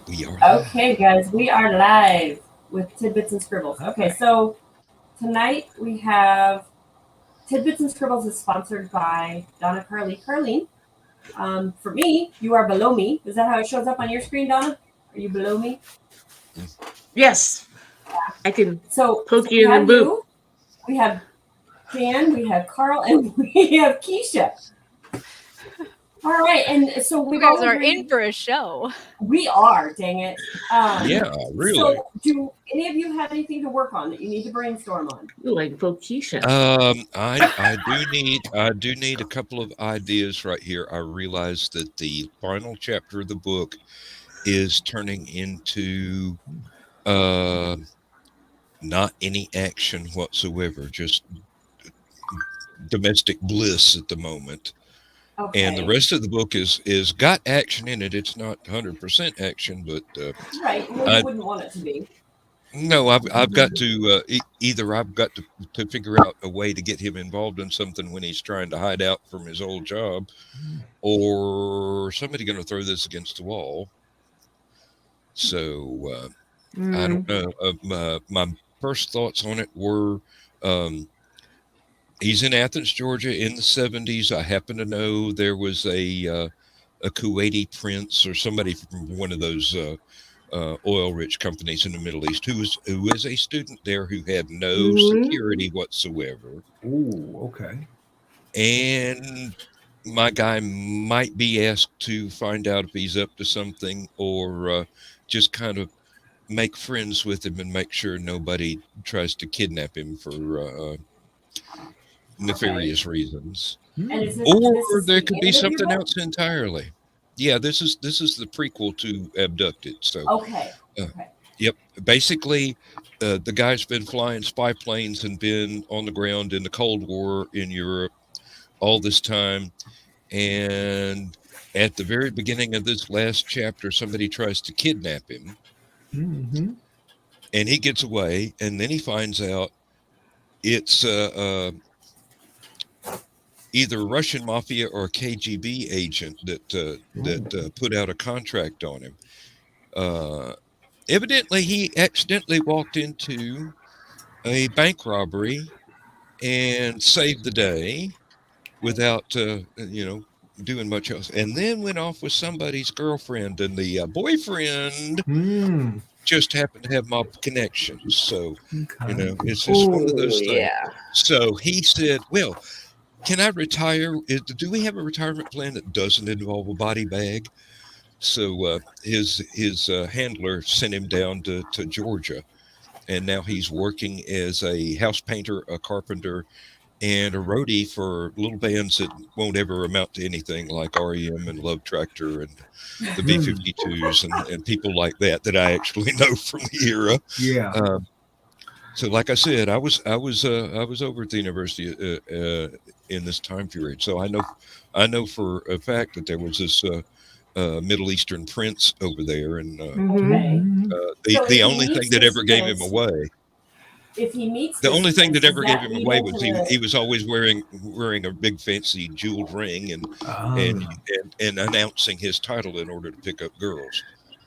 We are Okay, guys, we are live with Tidbits and Scribbles. Okay, so tonight we have Tidbits and Scribbles is sponsored by Donna Carlene. For me, you are below me. Is that how it shows up on your screen, Donna? Are you below me? Yes, I can So poke we you in the have boot. you, we have Dan, we have Carl, and we have Keisha. All right, and so You we've guys all are agreed. in for a show. We are, dang it. Yeah, really. So, do any of you have anything to work on that you need to brainstorm on? Ooh, I can poke Keisha. I do need a couple of ideas right here. I realize that the final chapter of the book is turning into not any action whatsoever, just domestic bliss at the moment. Okay. And the rest of the book is got action in it. It's not 100% action, but Right. Well, you wouldn't want it to be. no, I've got to either I've got to figure out a way to get him involved in something when he's trying to hide out from his old job, or somebody going to throw this against the wall. So I don't know. My first thoughts on it were he's in Athens, Georgia, in the 70s. I happen to know there was a Kuwaiti prince or somebody from one of those oil-rich companies in the Middle East who is a student there who had no security whatsoever. Ooh, okay. And my guy might be asked to find out if he's up to something, or just kind of make friends with him and make sure nobody tries to kidnap him for nefarious reasons. And is Or there could be the end of your something book? else entirely. Yeah, this is the prequel to Abducted. So Okay. Okay. yep, basically the guy's been flying spy planes and been on the ground in the Cold War in Europe all this time, and at the very beginning of this last chapter somebody tries to kidnap him, and he gets away, and then he finds out it's either Russian mafia or a KGB agent that put out a contract on him. Evidently, he accidentally walked into a bank robbery and saved the day without, doing much else. And then went off with somebody's girlfriend, and the boyfriend just happened to have mob connections. So, it's just one of those things. Yeah. So he said, well, can I retire? Do we have a retirement plan that doesn't involve a body bag? So his handler sent him down to Georgia, and now he's working as a house painter, a carpenter, and a roadie for little bands that won't ever amount to anything, like REM and Love Tractor and the B-52s and people like that I actually know from the era. Yeah. So, like I said, I was over at the university in this time period, so I know for a fact that there was this Middle Eastern prince over there, and the only thing that ever gave him away. If he meets The this only thing prince, that ever does gave that him lead away into was he was always wearing a big fancy jeweled ring and announcing his title in order to pick up girls.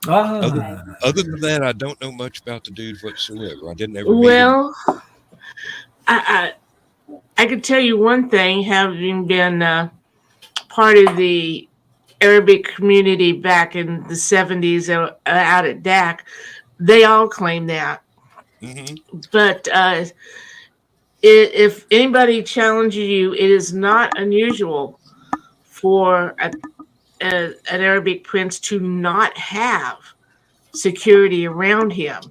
Other than that, I don't know much about the dude whatsoever. I didn't ever meet him. Well, I could tell you one thing, having been part of the Arabic community back in the 70s out at DAC, they all claim that. But if anybody challenges you, it is not unusual for an Arabic prince to not have security around him.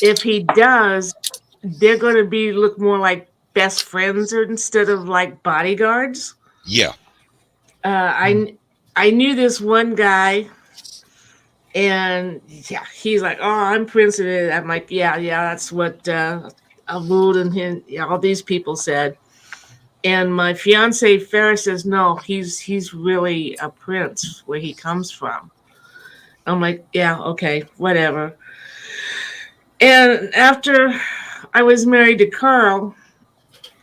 If he does, they're going to look more like best friends instead of like bodyguards. Yeah. I knew this one guy, and yeah, he's like, "Oh, I'm Prince of it." I'm like, "Yeah, that's what Abud and him, all these people said." And my fiance Farrah says, "No, he's really a prince where he comes from." I'm like, "Yeah, okay, whatever." And after I was married to Carl,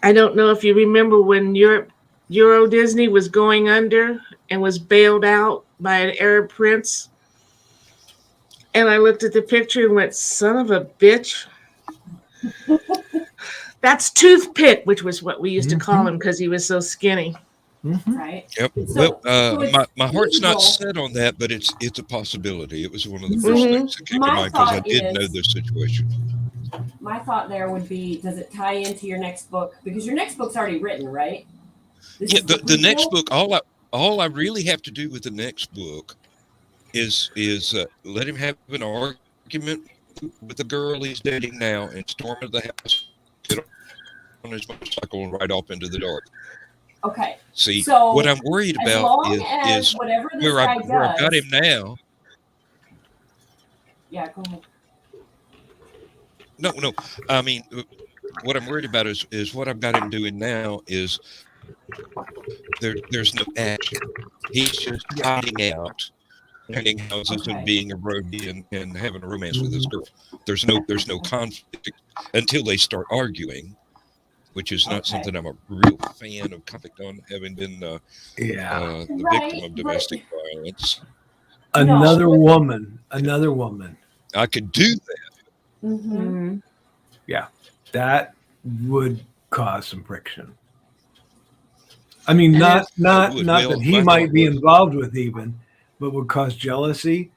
I don't know if you remember when Euro Disney was going under and was bailed out by an Arab prince. And I looked at the picture and went, son of a bitch. That's Toothpick, which was what we used to call him because he was so skinny. Right. Yep. So My heart's not feasible. set on that, but it's a possibility. It was one of the Mhm. first things that came to My mind because I thought did know is- this situation. My thought there would be, does it tie into your next book? Because your next book's already written, right? This Yeah, is the next prequel? book, all I really have to do with the next book is let him have an argument with the girl he's dating now and storm into the house, get on his motorcycle, and ride off into the dark. Okay. See, So, what I'm worried as about long as is whatever this where guy I've got does. him now. Yeah, go ahead. No. I mean, what I'm worried about is what I've got him doing now is there's no action. He's just hiding out, painting houses and being a roadie and having a romance with this girl. There's no conflict until they start arguing, which is not something I'm a real fan of conflict on, having been the victim of domestic violence. Another woman. I could do that. Mm-hmm. Yeah, that would cause some friction. I mean, not that he might be involved with even, but would cause jealousy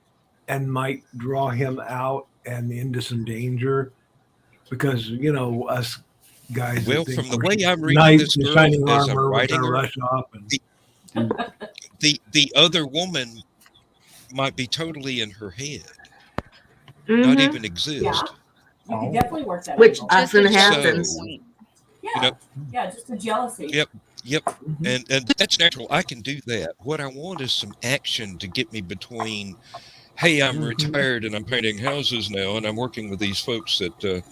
and might draw him out and into some danger because, you know, us guys. Well, from the way I'm reading this girl as I'm writing her, rush off and the other woman might be totally in her head, Mm-hmm. not even exist. Yeah. You can definitely work that Which out. often happens. So, Yeah. Yeah, just the jealousy. Yep. And that's natural. I can do that. What I want is some action to get me between, hey, I'm retired and I'm painting houses now, and I'm working with these folks that,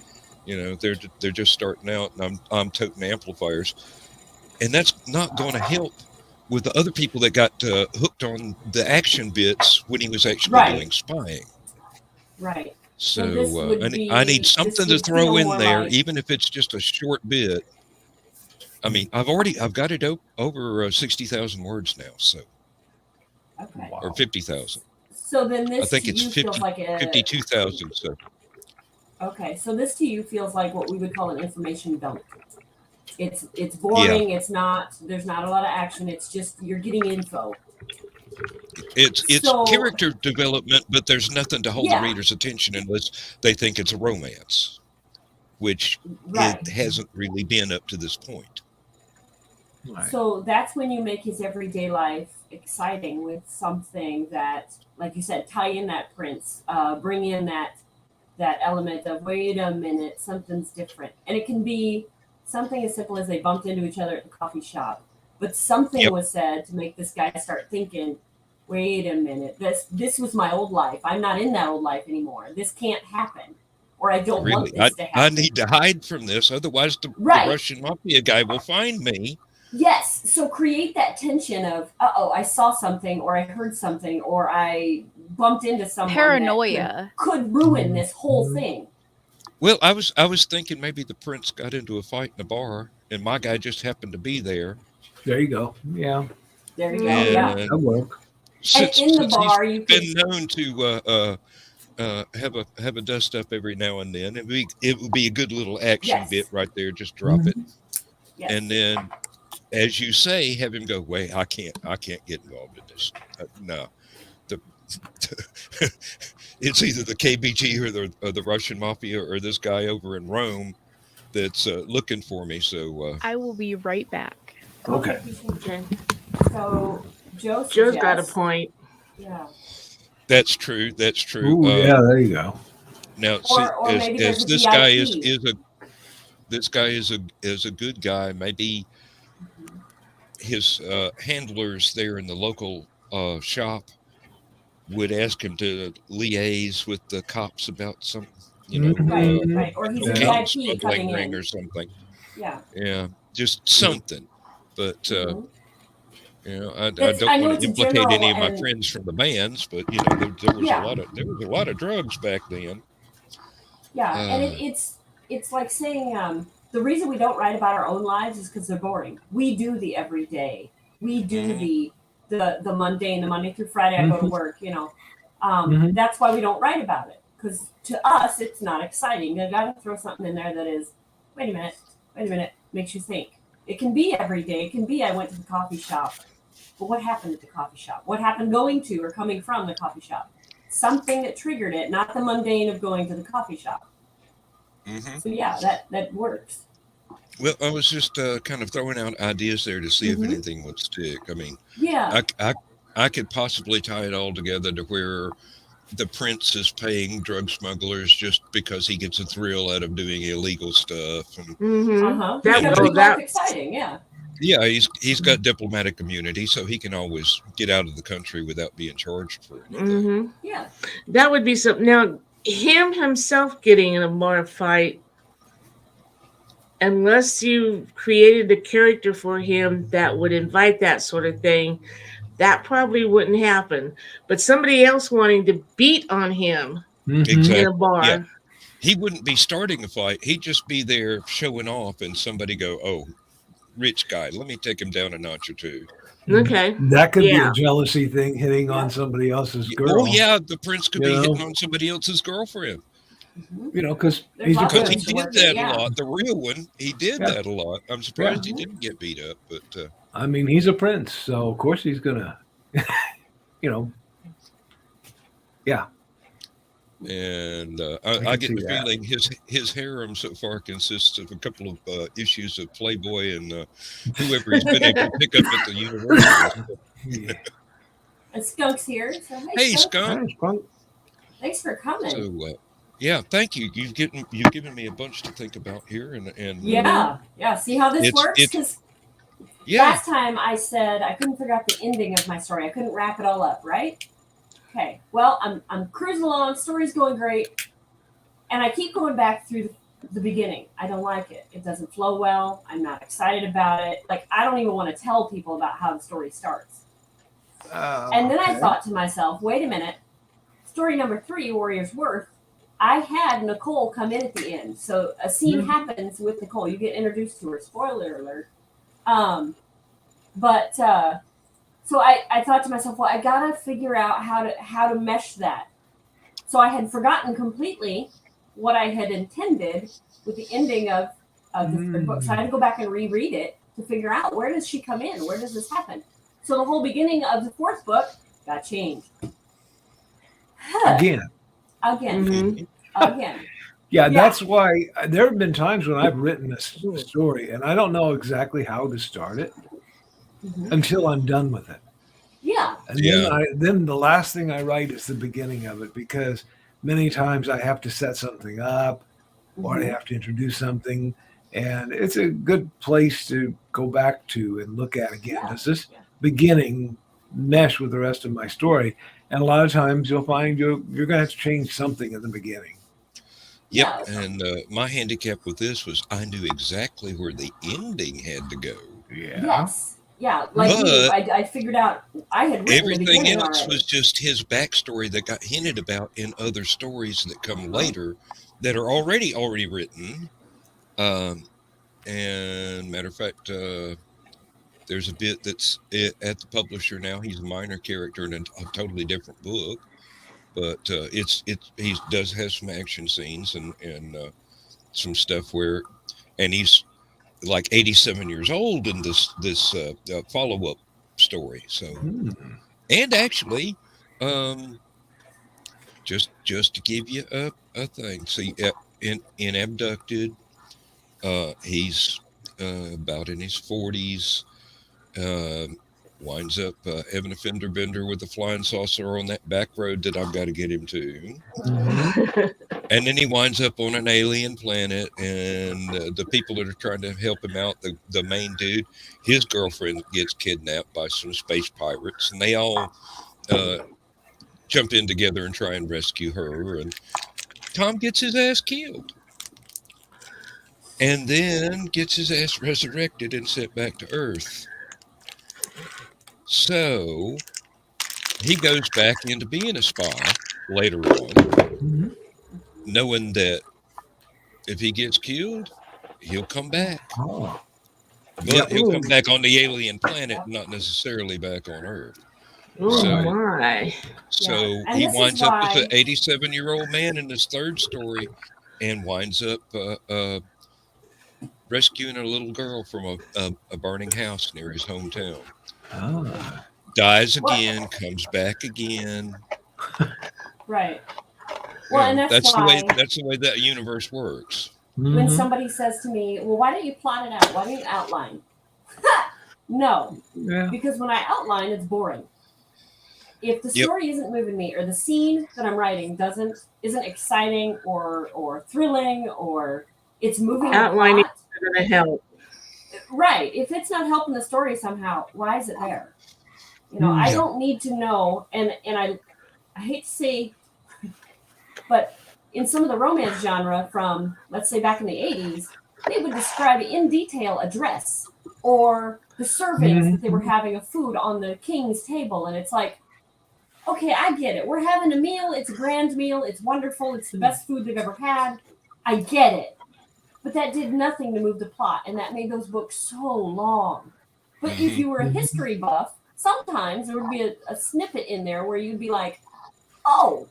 you know, they're just starting out, and I'm toting amplifiers, and that's not going to help with the other people that got hooked on the action bits when he was actually doing spying. Right. So would I need this something to would throw feel in more there, like- even if it's just a short bit. I mean, I've got it over 60,000 words now, so Okay. or 50,000. So then this I think to it's you feels like a 52,000. So okay. So this to you feels like what we would call an information dump. It's boring. It's not. There's not a lot of action. It's just you're getting info. it's So- character development, but there's nothing to hold the reader's attention unless they think it's a romance, which it hasn't really been up to this point. Right. So that's when you make his everyday life exciting with something that, like you said, tie in that prince, bring in that element of wait a minute, something's different, and it can be something as simple as they bumped into each other at the coffee shop, but something was said to make this guy start thinking, wait a minute, this was my old life. I'm not in that old life anymore. This can't happen, or I don't want this to happen. I need to hide from this, otherwise the Russian mafia guy will find me. Yes. So create that tension of, I saw something, or I heard something, or I bumped into someone. Paranoia that could ruin this whole thing. Well, I was thinking maybe the prince got into a fight in a bar, and my guy just happened to be there. There you go. Yeah. There you go. And, Yeah. That work. And in the bar, you been known to have a dust up every now and then. It would be a good little action bit right there. Just drop it, and then, as you say, have him go, wait, I can't get involved in this. No, it's either the KBG or the Russian mafia or this guy over in Rome that's looking for me. So I will be right back. Okay. So Joe's got a point. Yeah. that's true. That's true. Ooh, yeah, there you go. Now, Or see, maybe as there's a this guy VIP. is a good guy. Maybe his handlers there in the local shop would ask him to liaise with the cops about something, you know, Right. Or he's a cocaine VIP smuggling coming ring in. or something. Yeah. Just something. But you know, I I don't know want it's to a implicate general any of my and- friends from the bands, but you know, there was a lot of drugs back then. Yeah, and it's like saying the reason we don't write about our own lives is because they're boring. We do the everyday. We do the the mundane, the Monday through Friday, I go to work, that's why we don't write about it. Because to us, it's not exciting. You got to throw something in there that is, wait a minute, makes you think. It can be every day. It can be I went to the coffee shop. But what happened at the coffee shop? What happened going to or coming from the coffee shop? Something that triggered it, not the mundane of going to the coffee shop. Mm-hmm. So yeah, that works. Well, I was just kind of throwing out ideas there to see if anything would stick. I mean, yeah, I could possibly tie it all together to where the prince is paying drug smugglers just because he gets a thrill out of doing illegal stuff. And, that's exciting. Yeah. Yeah, he's got diplomatic immunity, so he can always get out of the country without being charged for anything. Yeah, that would be something. Now, him himself getting in a bar fight, unless you created a character for him that would invite that sort of thing, that probably wouldn't happen. But somebody else wanting to beat on him in a bar. Yeah. He wouldn't be starting a fight. He'd just be there showing off and somebody go, oh, rich guy, let me take him down a notch or two. Okay. That could be a jealousy thing, hitting on somebody else's girl. Oh, yeah, the prince could be hitting on somebody else's girlfriend. Because he did that a lot. The real one, he did that a lot. I'm surprised he didn't get beat up. But I mean, he's a prince, so of course he's gonna, yeah. And I get the feeling his harem so far consists of a couple of issues of Playboy and whoever he's been able to pick up at the university. And Skunk's here. So hey, Skunk. Thanks for coming. So, yeah, thank you. You've given me a bunch to think about here, and See how this works? Because last time I said I couldn't figure out the ending of my story. I couldn't wrap it all up, right? Okay. Well, I'm cruising along. Story's going great, and I keep going back through the beginning. I don't like it. It doesn't flow well. I'm not excited about it. Like I don't even want to tell people about how the story starts. And then I thought to myself, wait a minute. Story number 3, Warrior's Worth. I had Nicole come in at the end. So a scene happens with Nicole. You get introduced to her. Spoiler alert. So I thought to myself, well, I got to figure out how to mesh that. So I had forgotten completely what I had intended with the ending of the third book. So I had to go back and reread it to figure out, where does she come in? Where does this happen? So the whole beginning of the 4th book got changed. Again. Yeah, that's why there have been times when I've written a story and I don't know exactly how to start it until I'm done with it. Yeah. And then the last thing I write is the beginning of it, because many times I have to set something up or I have to introduce something, and it's a good place to go back to and look at again. Does this beginning mesh with the rest of my story? And a lot of times you'll find you're going to have to change something in the beginning. Yep. And my handicap with this was I knew exactly where the ending had to go. Yeah. Yes. Yeah. Like I figured out I had written everything else was just his backstory that got hinted about in other stories that come later that are already written. And matter of fact, there's a bit that's at the publisher now. He's a minor character in a totally different book, but he does have some action scenes and some stuff where, and he's like 87 years old in this follow-up story. So, and actually, just to give you a thing, see, in Abducted, he's about in his 40s. Winds up having a fender bender with a flying saucer on that back road that I've got to get him to. And then he winds up on an alien planet, and the people that are trying to help him out, the main dude, his girlfriend gets kidnapped by some space pirates, and they all jump in together and try and rescue her, and Tom gets his ass killed. And then gets his ass resurrected and sent back to Earth. So he goes back into being a spy later on, knowing that if he gets killed, he'll come back. But he'll come back on the alien planet, not necessarily back on Earth. Oh So- my! So And he this is winds up as why- an 87-year-old man in this third story, and winds up rescuing a little girl from a burning house near his hometown. Ah. Dies again, comes back again. Right. Well, and that's the way why that universe works. when Mhm. somebody says to me, "Well, why don't you plot it out? Why don't you outline?" No, Yeah. because when I outline, it's boring. If the Yep. story isn't moving me, or the scene that I'm writing isn't exciting or thrilling, or it's moving the Outlining plot, is going to help. right? If it's not helping the story somehow, why is it there? I Yeah. don't need to know, and I hate to say, but in some of the romance genre from, let's say, back in the 80s, they would describe in detail a dress or the servings that they were having of food on the king's table. And it's like, okay, I get it. We're having a meal. It's a grand meal. It's wonderful. It's the best food they've ever had. I get it. But that did nothing to move the plot, and that made those books so long. But if you were a history buff, sometimes there would be a snippet in there where you'd be like, oh,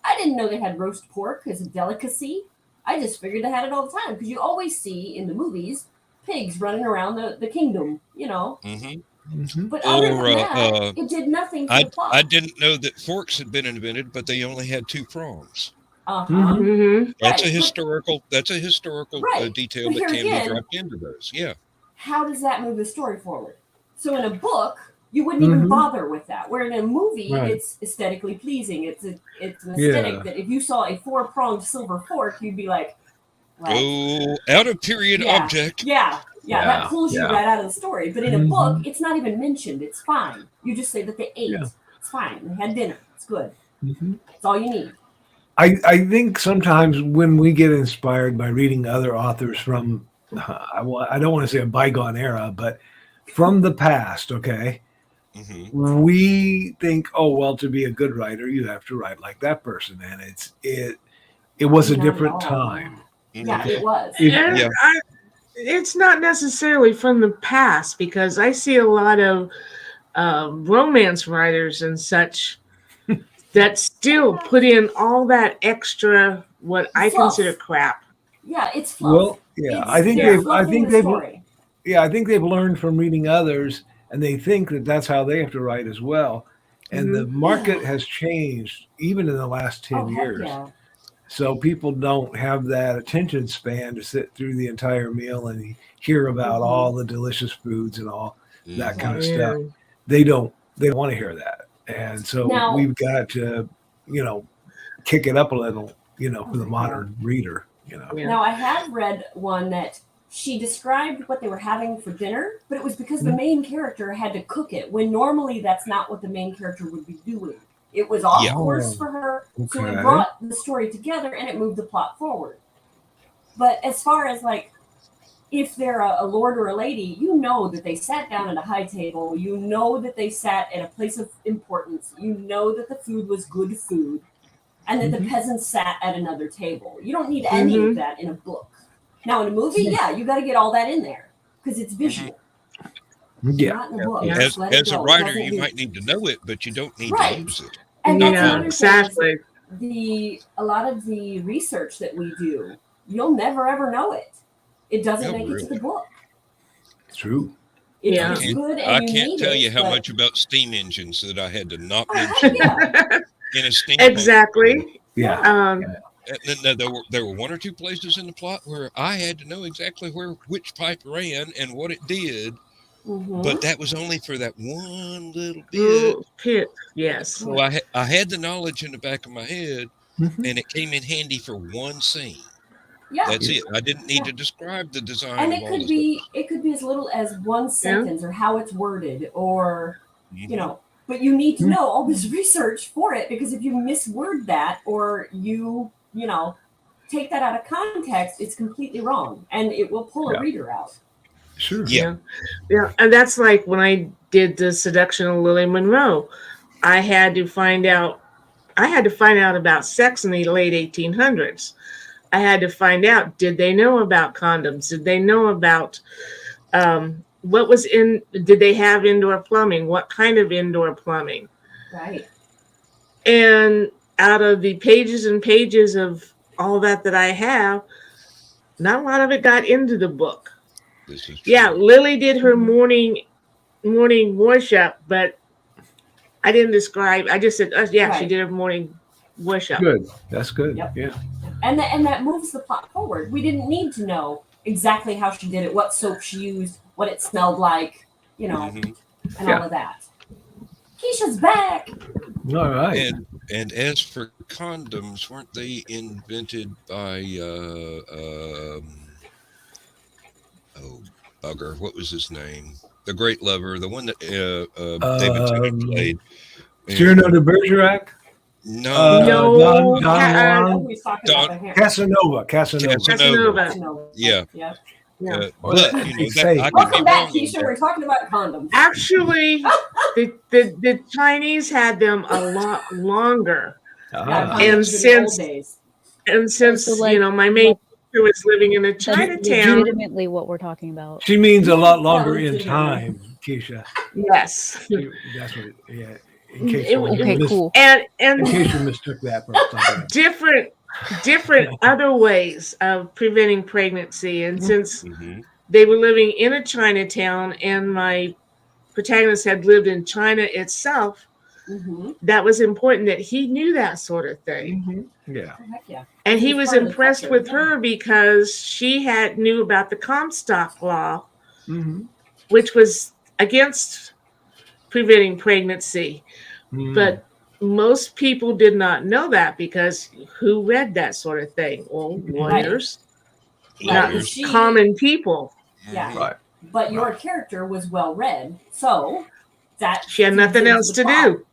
I didn't know they had roast pork as a delicacy. I just figured they had it all the time. Because you always see in the movies pigs running around the kingdom, Mm-hmm. Mhm. But other Or, than that, it did nothing for the plot. I didn't know that forks had been invented, but they only had 2 prongs. Uh-huh. Mm-hmm. That's Right, a historical. That's a historical Right, detail but that here can again- be dropped into those. Yeah. How does that move the story forward? So in a book, you wouldn't even bother with that. Where in a movie, Right. it's aesthetically pleasing. It's an aesthetic that if you saw a 4-pronged silver fork, you'd be like, right. Oh, out of period Yeah. object. Yeah, that Yeah, pulls you yeah. right out of the story. But in a book, it's not even mentioned. It's fine. You just say that they ate. Yeah. It's fine. They had dinner. It's good. Mhm. That's all you need. I think sometimes when we get inspired by reading other authors from, I don't want to say a bygone era, but from the past, okay, Mm-hmm. we think, oh, well, to be a good writer, you have to write like that person. And it was a Not different at all. time. Yeah, it was. And Yeah. it's not necessarily from the past, because I see a lot of romance writers and such that still put in all that extra, what I Fluff. consider crap. Yeah, it's fluff. Well, yeah, It's- I think they're they've, I fluffing think the they've, story. yeah, I think they've learned from reading others, and they think that that's how they have to write as well. And the market has changed even in the last 10 Oh, heck years. yeah. So people don't have that attention span to sit through the entire meal and hear about all the delicious foods and all that kind of stuff. They don't want to hear that. And so Now- we've got to, kick it up a little, for the modern reader, Yeah. Now, I have read one that she described what they were having for dinner, but it was because the main character had to cook it, when normally that's not what the main character would be doing. It was off Yeah. course for her, so it Okay. brought the story together and it moved the plot forward. But as far as if they're a lord or a lady, you know that they sat down at a high table, you know that they sat at a place of importance, you know that the food was good food, and that the peasants sat at another table. You don't need any of that in a book. Now, in a movie, you got to get all that in there because it's visual. Yeah. Not in a book. Yeah. Just let it As a go. It writer, doesn't you need- might need to know it, but you don't need Right. to use it. And that's Yeah, another thing is exactly. a lot of the research that we do, you'll never ever know it. It doesn't No, make it to really. the book. True. Yeah. It's good, and I you can't need tell it, you how but- much about steam engines that I had to not Oh, mention heck yeah. in a steam. Exactly. Yeah. And then there were 1 or 2 places in the plot where I had to know exactly which pipe ran and what it did, Mhm. but that was only for that one little bit. Ooh, pit. Yes. So I had the knowledge in the back of my head, Mhm. and it came in handy for one scene. Yeah. That's it. I didn't need to describe the design. And of it all could the be as little as one sentence or how it's worded, or stuff. but you need to know all this research for it, because if you misword that or you take that out of context, it's completely wrong and it will pull a reader out. Sure. Yeah. Yeah. And that's like when I did the seduction of Lily Monroe. I had to find out about sex in the late 1800s. I had to find out, did they know about condoms? Did they know about What was in? Did they have indoor plumbing? What kind of indoor plumbing? Right. And out of the pages and pages of all that I have, not a lot of it got into the book. This is Yeah, Lily did her morning worship, but I didn't describe. I just said, yeah, Right. she did her morning worship. Good. That's good. Yep. Yeah. And that moves the plot forward. We didn't need to know exactly how she did it, what soap she used, what it smelled like, and all of that. Keisha's back. All right. And as for condoms, weren't they invented by oh bugger, what was his name? The Great Lover, the one that David Tennant played. Cyrano de Bergerac? No, Casanova. Yeah. But welcome back, Keisha. We're talking about condoms. Actually, the Chinese had them a lot longer, and since my main sister was living in a Chinatown. Legitimately, what we're talking about. She means a lot longer in time, Keisha. Yes. That's what. Yeah. In case cool. And in case you mistook that for something. Different other ways of preventing pregnancy, and since they were living in a Chinatown, and my protagonist had lived in China itself, that was important that he knew that sort of thing. Yeah. And he was impressed with her because she knew about the Comstock law, which was against preventing pregnancy. But most people did not know that, because who read that sort of thing? Well, lawyers, not common people. Yeah. Right. But your character was well read, so that she had nothing else to do.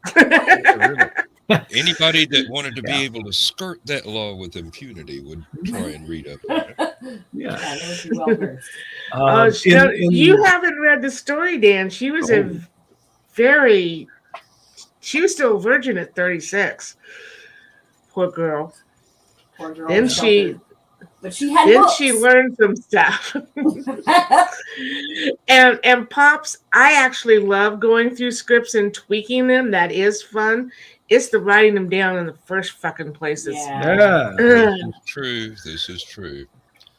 Anybody that wanted to be able to skirt that law with impunity would try and read up on it. You haven't read the story, Dan. She was she was still a virgin at 36. Poor girl. Then she learned some stuff. and Pops, I actually love going through scripts and tweaking them. That is fun. It's the writing them down in the first fucking places. This is true.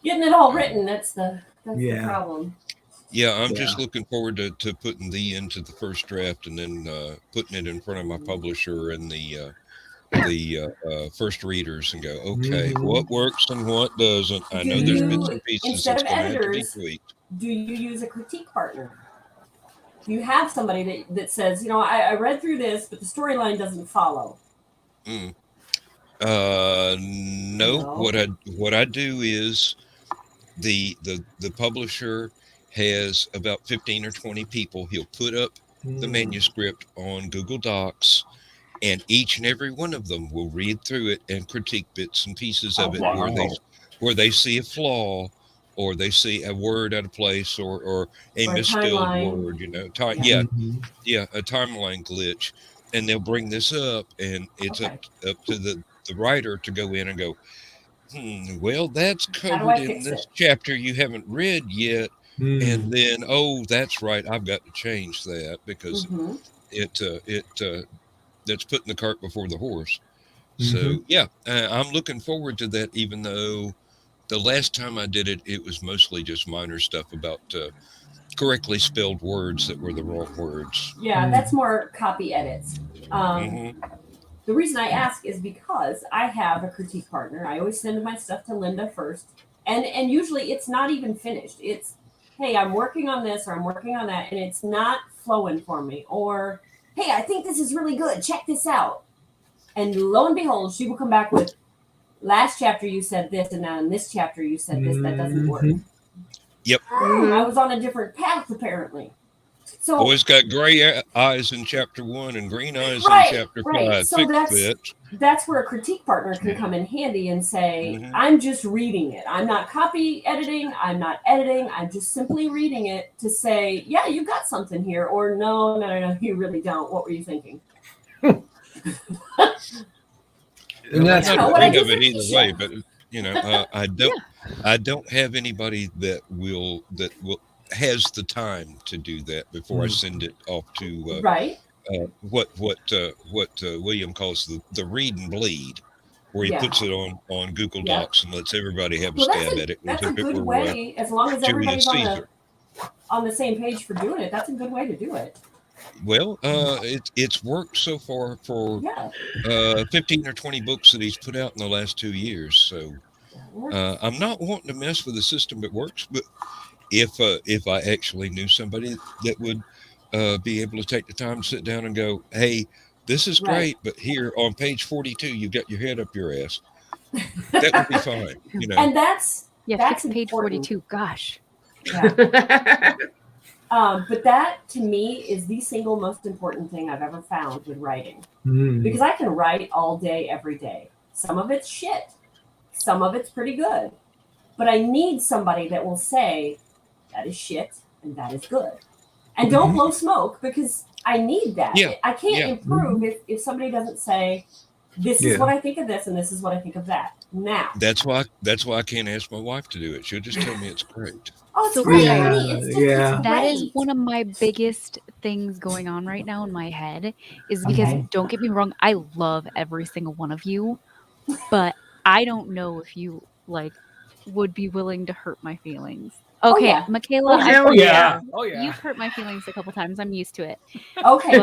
Getting it all written, that's the problem. Yeah, I'm just looking forward to putting into the first draft, and then putting it in front of my publisher and the first readers, and go, okay, what works and what doesn't. I know there's bits and pieces that's going to have to be tweaked. Do you use a critique partner? Do you have somebody that says, I read through this, but the storyline doesn't follow? No. What I do is the publisher has about 15 or 20 people. He'll put up the manuscript on Google Docs, and each and every one of them will read through it and critique bits and pieces of it where they see a flaw, or they see a word out of place, or a misspelled word, a timeline glitch, and they'll bring this up, and it's up to the writer to go in and go, well, that's covered in this chapter you haven't read yet. And then, that's right, I've got to change that, because that's putting the cart before the horse. So I'm looking forward to that, even though the last time I did it, it was mostly just minor stuff about correctly spelled words that were the wrong words. Yeah, that's more copy edits. The reason I ask is because I have a critique partner. I always send my stuff to Linda first, and usually it's not even finished. It's, hey, I'm working on this, or I'm working on that, and it's not flowing for me. Or, hey, I think this is really good. Check this out. And lo and behold, she will come back with, last chapter you said this, and now in this chapter you said this. That doesn't work. Yep. I was on a different path, apparently. So boys got gray eyes in chapter 1 and green eyes in chapter 5. So that's where a critique partner can come in handy and say, I'm just reading it. I'm not copy editing. I'm not editing. I'm just simply reading it to say, yeah, you got something here. Or no, you really don't. What were you thinking? And that's not think of it either way, but I don't have anybody that will has the time to do that before I send it off to right. What William calls the read and bleed, where he puts it on Google Docs and lets everybody have a stab at it. That's a good way, as long as everybody's on the same page for doing it. That's a good way to do it. Well, it's worked so far for 15 or 20 books that he's put out in the last 2 years. So I'm not wanting to mess with the system that works, but if I actually knew somebody that would be able to take the time to sit down and go, hey, this is great, but here on page 42, you got your head up your ass. That would be fine, you know. And that's page 42. Gosh. Yeah. But that to me is the single most important thing I've ever found with writing, because I can write all day, every day. Some of it's shit, some of it's pretty good, but I need somebody that will say that is shit and that is good, and don't blow smoke, because I need that. I can't improve if somebody doesn't say, this is what I think of this and this is what I think of that. Now that's why I can't ask my wife to do it. She'll just tell me it's great. Oh, it's great. That is one of my biggest things going on right now in my head, is because don't get me wrong, I love every single one of you, but I don't know if you would be willing to hurt my feelings. Okay, Michaela, you've hurt my feelings a couple times. I'm used to it. Okay.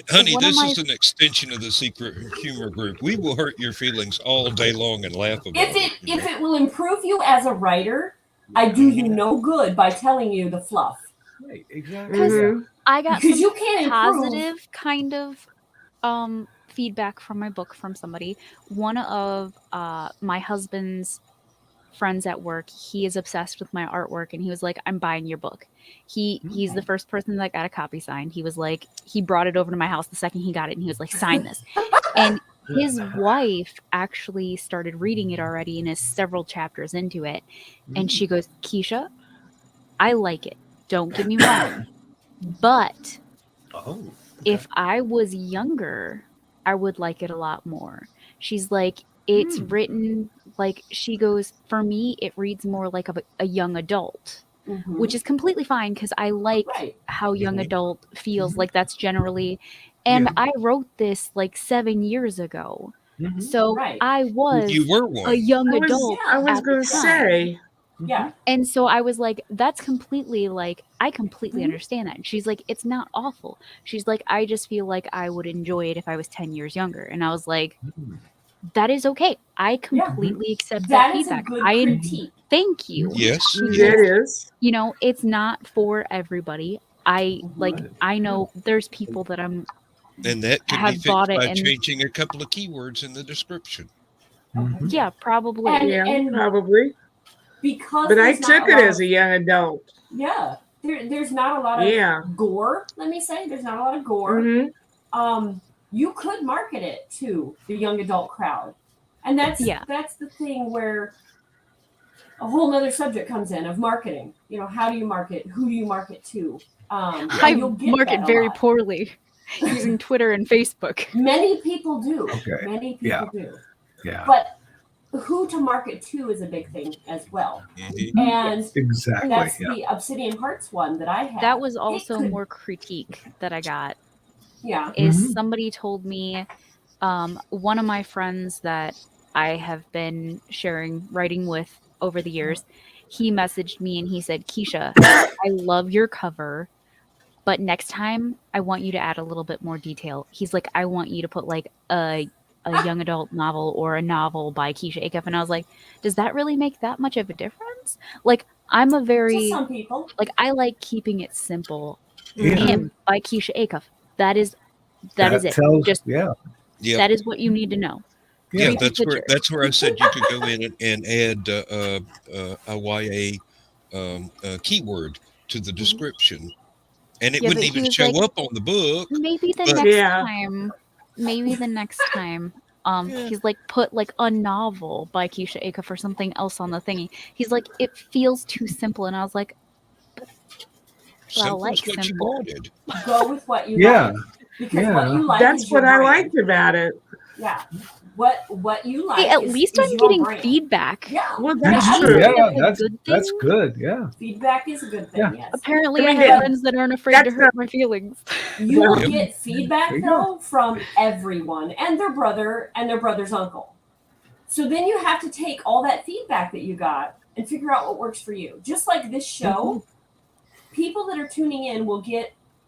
Honey, this is an extension of the Secret Humor Group. We will hurt your feelings all day long and laugh about it. If it will improve you as a writer, I do you no good by telling you the fluff. Right, exactly. I got because you can't positive kind of feedback from my book from somebody. One of my husband's friends at work, he is obsessed with my artwork, and he was like, I'm buying your book. He's the first person that got a copy signed. He was like, he brought it over to my house the second he got it, and he was like, sign this. And his wife actually started reading it already and is several chapters into it, and she goes, Keisha, I like it, don't get me wrong, but if I was younger, I would like it a lot more. She's like, it's written like, she goes, for me, it reads more like a young adult, which is completely fine, because I like how young adult feels. Like, that's generally, and I wrote this 7 years ago. So I was a young adult. I was going to say. Yeah. And so I was like, that's completely I completely understand that. And she's like, it's not awful. She's like, I just feel like I would enjoy it if I was 10 years younger. And I was like, that is okay. I completely accept that feedback. Thank you. Yes. It is. You know, it's not for everybody. I know there's people that and that could be fixed by changing a couple of keywords in the description. Yeah, probably. And probably. Because but I took it as a young adult. Yeah. There's not a lot of gore, let me say. There's not a lot of gore. You could market it to the young adult crowd. And that's the thing where a whole nother subject comes in of marketing. You know, how do you market? Who do you market to? I market very poorly using Twitter and Facebook. Many people do. Okay. Many people do. Yeah. But who to market to is a big thing as well. And that's the Obsidian Hearts one that I had. That was also more critique that I got. Yeah. Is somebody told me, one of my friends that I have been sharing writing with over the years, he messaged me and he said, Keisha, I love your cover, but next time I want you to add a little bit more detail. He's like, I want you to put a young adult novel or a novel by Keisha Acuff. And I was like, does that really make that much of a difference? I'm a very, some people. I like keeping it simple. Him by Keisha Acuff. That is it. That is what you need to know. Yeah, that's where I said you could go in and add a YA keyword to the description, and it wouldn't even show up on the book. Maybe the next time. He's like, put a novel by Keisha Acuff or something else on the thingy. He's like, it feels too simple, and I was like, I like simple. Go with what you like. Because what you like that's what I liked about it. Yeah. what you like. Hey, at least I'm getting brand. feedback. Yeah. Well, that's Yeah, true. that's good. Yeah. Feedback is a good thing. Yeah. Yes. Apparently, I I mean, have friends that aren't afraid to that's hurt my feelings. You will Yep. get feedback There you though from everyone and their brother and their brother's uncle. So then you have to take all that feedback that you got and figure out what works for you. Just like this show, people that are tuning in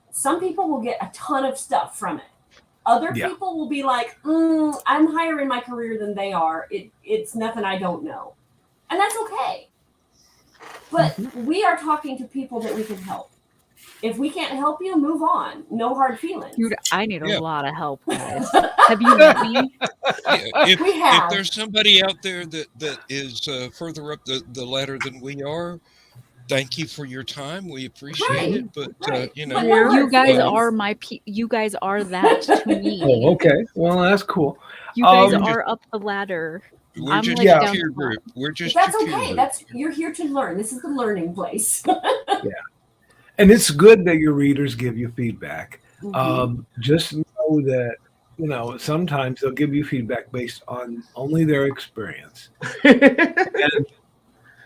some people will get a ton of stuff from it. Other people will be like, I'm higher in my career than they are. It's nothing I don't know. And that's okay. But we are talking to people that we can help. If we can't help you, move on. No hard feelings. Dude, I need a lot of help, guys. Have you met me? If there's somebody out there that is further up the ladder than we are, thank you for your time. We appreciate it. But you know, you guys are you guys are that to me. Oh, okay. Well, that's cool. You guys are up the ladder. We're just like your peer group. We're just that's your peer okay. group. You're here to learn. This is the learning place. Yeah. And it's good that your readers give you feedback. Just know that, you know, sometimes they'll give you feedback based on only their experience. And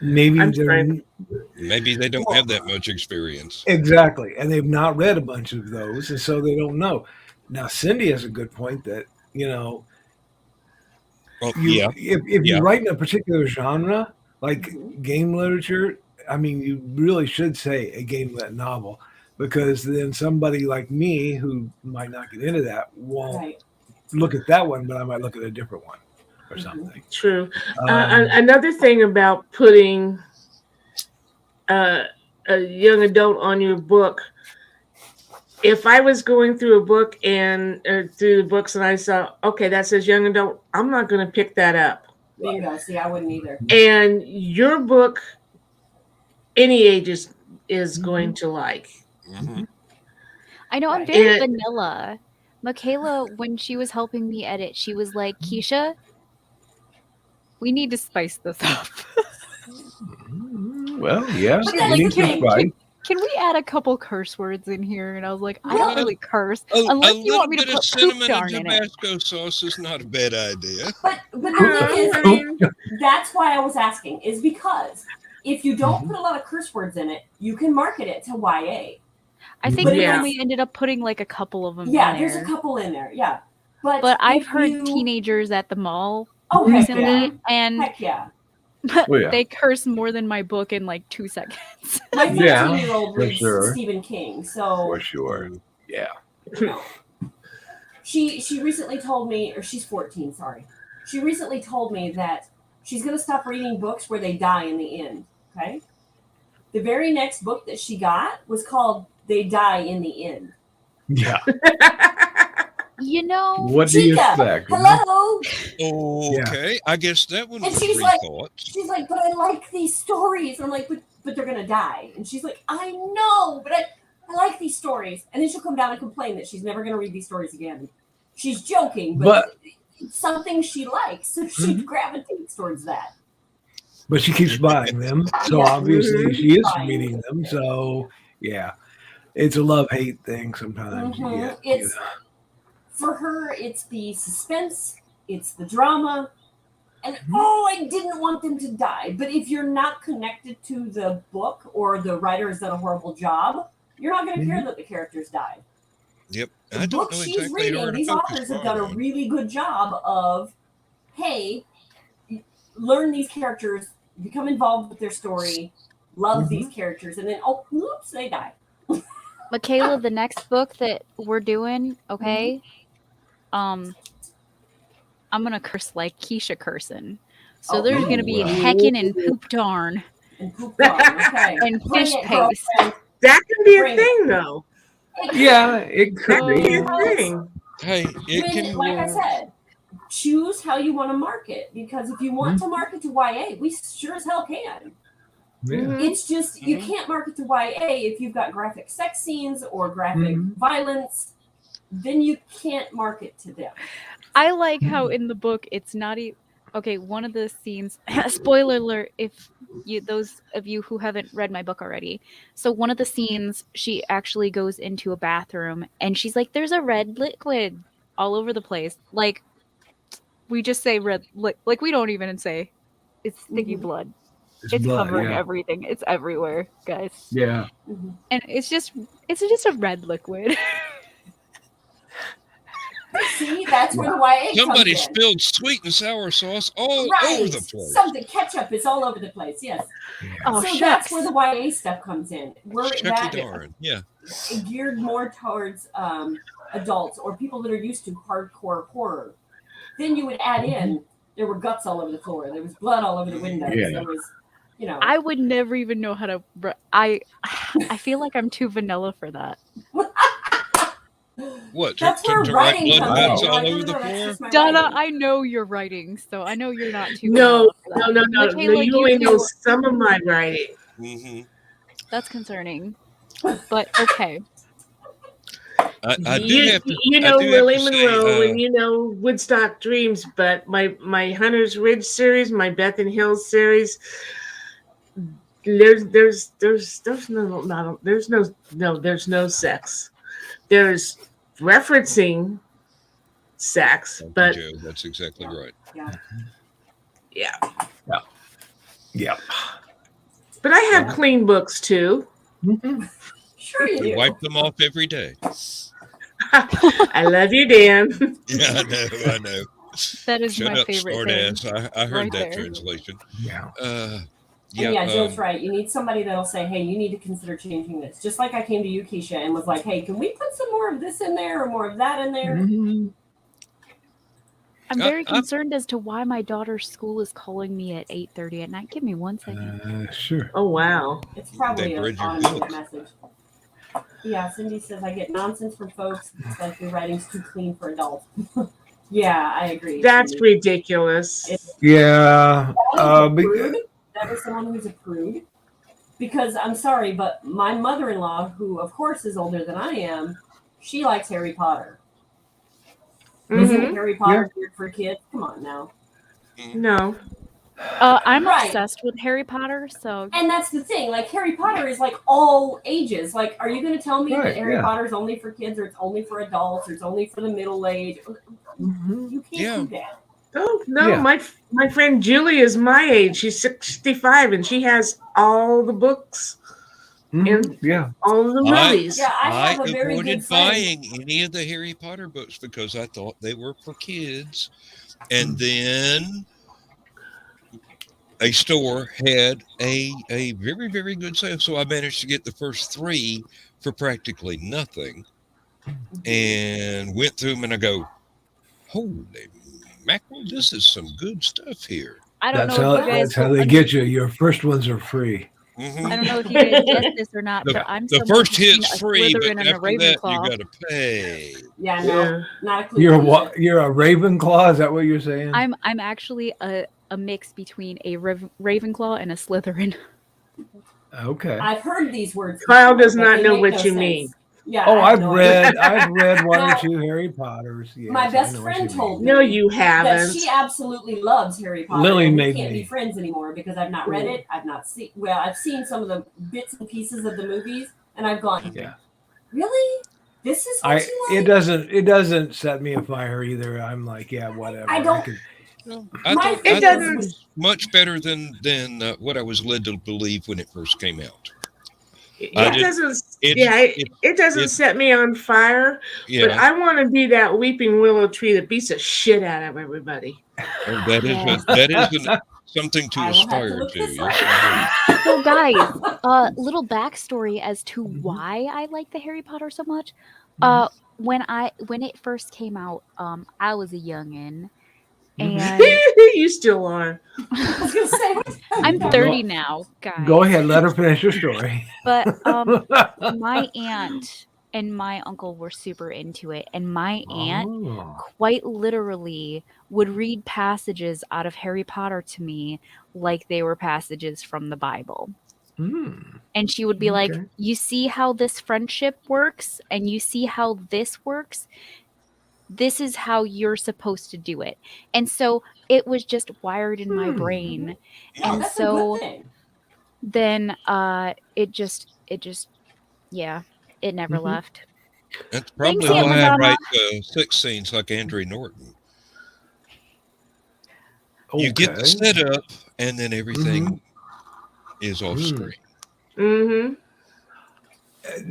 maybe they don't have that much experience. Exactly. And they've not read a bunch of those, and so they don't know. Now, Cindy has a good point that, you know, if you write in a particular genre, like game literature, I mean, you really should say a game-lit novel, because then somebody like me who might not get into that won't look at that one, but I might look at a different one or something. True. Another thing about putting a young adult on your book, if I was going through a book through the books and I saw, okay, that says young adult, I'm not going to pick that up. Bingo. See, I wouldn't either. And your book, any age is going to like. I know I'm very vanilla. Michaela, when she was helping me edit, she was like, Keisha, we need to spice this up. Well, yeah. Can we add a couple curse words in here? And I was like, I don't really curse. Unless you want me to put poop darn in it. Tabasco sauce is not a bad idea. But the thing is, that's why I was asking, is because if you don't put a lot of curse words in it, you can market it to YA. I think we only ended up putting like a couple of them in there. There's a couple in there, But I've heard teenagers at the mall recently, and they curse more than my book in like 2 seconds. My 13-year-old reads Stephen King, so for sure, yeah. She recently told me, or she's 14. Sorry, she recently told me that she's going to stop reading books where they die in the end. Okay, the very next book that she got was called "They Die in the End." Yeah. You know, what do you expect? Hello. Okay, I guess that one was she's rethought. She's like, but I like these stories. I'm like, but they're gonna die. And she's like, I know, but I like these stories. And then she'll come down and complain that she's never gonna read these stories again. She's joking, but it's something she likes, so she gravitates towards that. But she keeps buying them, so obviously she is reading them. So it's a love-hate thing sometimes. For her, it's the suspense, it's the drama, and I didn't want them to die. But if you're not connected to the book or the writer has done a horrible job, you're not going to care that the characters died. Yep. The book she's reading, these authors have done a really good job of, hey, learn these characters, become involved with their story, love these characters, and then, oops, they die. Michaela, the next book that we're doing, I'm gonna curse like Keisha cursing. So there's gonna be heckin' and poop darn. And poop darn, okay. And fish paste. That can be a thing, though. Yeah, it could be a thing. Hey, like I said, choose how you want to market, because if you want to market to YA, we sure as hell can. Yeah. It's just you can't market to YA if you've got graphic sex scenes or graphic violence. Then you can't market to them. I like how in the book it's not one of the scenes, spoiler alert if those of you who haven't read my book already. So one of the scenes, she actually goes into a bathroom and she's like, there's a red liquid all over the place. Like, We just say red, like we don't even say it's sticky blood. It's blood, covering yeah. everything. It's everywhere, guys. Yeah. And it's just a red liquid. See, that's where the YA Somebody comes in. spilled sweet and sour sauce all over the place. Something ketchup is all over the place. Yes. Yeah. Oh, So shucks. that's where the YA stuff comes in. We're Shucky darn. Yeah. geared more towards adults or people that are used to hardcore horror. Then you would add in there were guts all over the floor. There was blood all over the windows. Yeah. There was, you know. I would never even know how to. I feel like I'm too vanilla for that. What? That's where to write writing blood comes in. guts You're all like, no, over no, the no, that's floor? just my Donna, writing. I know you're writing, so I know you're not too. No, vanilla for that. Michaela, You only know some of my writing. Mm-hmm. That's concerning. But okay. I do have to. You I know do have Lily to say, Monroe and you know Woodstock Dreams, but my Hunter's Ridge series, my Beth and Hills series, there's no sex. There's referencing sex, but Joe, that's exactly right. Yeah. Yeah. But I have clean books too. Sure you You do. wipe them off every day. I love you, Dan. Yeah, I know. That is Shut my up, favorite smart thing. ass. I heard right that there. translation. Yeah. Joe's right. You need somebody that'll say, hey, you need to consider changing this. Just like I came to you, Keisha, and was like, hey, can we put some more of this in there or more of that in there? I'm very concerned as to why my daughter's school is calling me at 8:30 at night. Give me 1 second. Sure. Oh wow. It's probably They an read your automated book. message. Yeah, Cindy says, I get nonsense from folks. It's like your writing's too clean for adults. Yeah, I agree. That's Cindy. ridiculous. Yeah. That is someone who's a prude. Because I'm sorry, but my mother-in-law, who of course is older than I am, she likes Harry Potter. Isn't Harry Potter weird for kids? Come on now. No. I'm Right. obsessed with Harry Potter, so And that's the thing. Like, Harry Potter is like all ages. Like, are you going to tell me Right, that Harry yeah. Potter is only for kids or it's only for adults or it's only for the middle age? You can't do that. Oh no, Yeah. my friend Julie is my age. She's 65 and she has all the books and Yeah. all the movies. Yeah, I I have a very good avoided friend. buying any of the Harry Potter books because I thought they were for kids. And then a store had a very, very good sale. So I managed to get the first 3 for practically nothing and went through them and I go, holy mackerel, this is some good stuff here. I don't That's know how if you guys that's how they get you. Your first ones are free. I don't know if you guys get this or not, The, but I'm the someone first who's seen hit's a free, but Slytherin and a after that, you Ravenclaw. got to pay. Yeah, no, Yeah. not a clue. You're a Ravenclaw. Is that what you're saying? I'm actually a mix between a Ravenclaw and a Slytherin. Okay. I've heard these words. Kyle before, does but not they know make what no you sense. mean. Yeah. Oh, I have I've no idea. read one or Now, 2 Harry Potters. Yes, my I best know what friend you told mean. No, you that haven't. she absolutely loves Harry Potter. Lily and we made can't me. be friends anymore because I've not read it. I've not seen. Well, I've seen some of the bits and pieces of the movies, and I've gone, Yeah. really? This is what you like? It doesn't set me afire either. I'm like, yeah, whatever. I don't- I My thought thing it is- was much better than what I was led to believe when it first came out. It It- doesn't set me on fire, but Yeah, I want to be that weeping willow tree that beats the shit out of everybody. and that is something to I will have to aspire look to. this Yes, indeed. So, guys, little backstory as to why I like the Harry Potter so much. When it first came out, I was a youngin, and You still are. I was gonna say, what? I'm 30 now, guys. Go ahead, let her finish her story. But my aunt and my uncle were super into it, and my aunt Oh. quite literally would read passages out of Harry Potter to me like they were passages from the Bible. And she would be like, Okay. you see how this friendship works, and you see how this works. This is how you're supposed to do it. And so it was just wired in my brain. Yeah, And that's a so good thing. then it just yeah, it never left. That's probably Thanks, Aunt why I Madonna. write sex scenes like Andrew Norton. You get the setup, and then everything is off screen. Mm-hmm.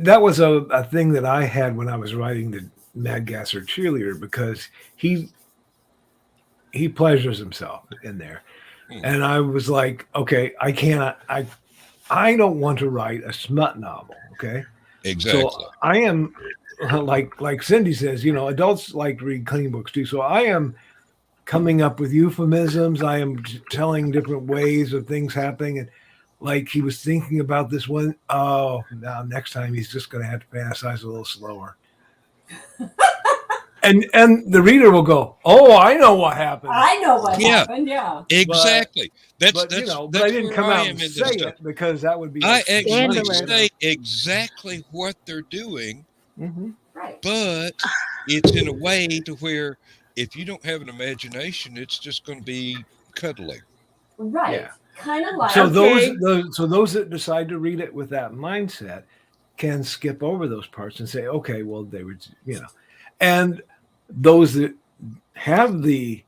That was a thing that I had when I was writing the Mad Gasser Cheerleader, because he pleasures himself in there. And I was like, okay, I don't want to write a smut novel. Okay. Exactly. So I am like Cindy says, adults like to read clean books too. So I am coming up with euphemisms. I am telling different ways of things happening. And like he was thinking about this one. Oh, now next time he's just going to have to fantasize a little slower. And the reader will go, oh, I know what happened. I know what happened. Yeah, exactly. But I didn't come out and say it, because that would be. I actually say exactly what they're doing, right? But it's in a way to where if you don't have an imagination, it's just going to be cuddly. Right. Yeah. Kind of like. So those that decide to read it with that mindset can skip over those parts and say, okay, well, they were, and those that have the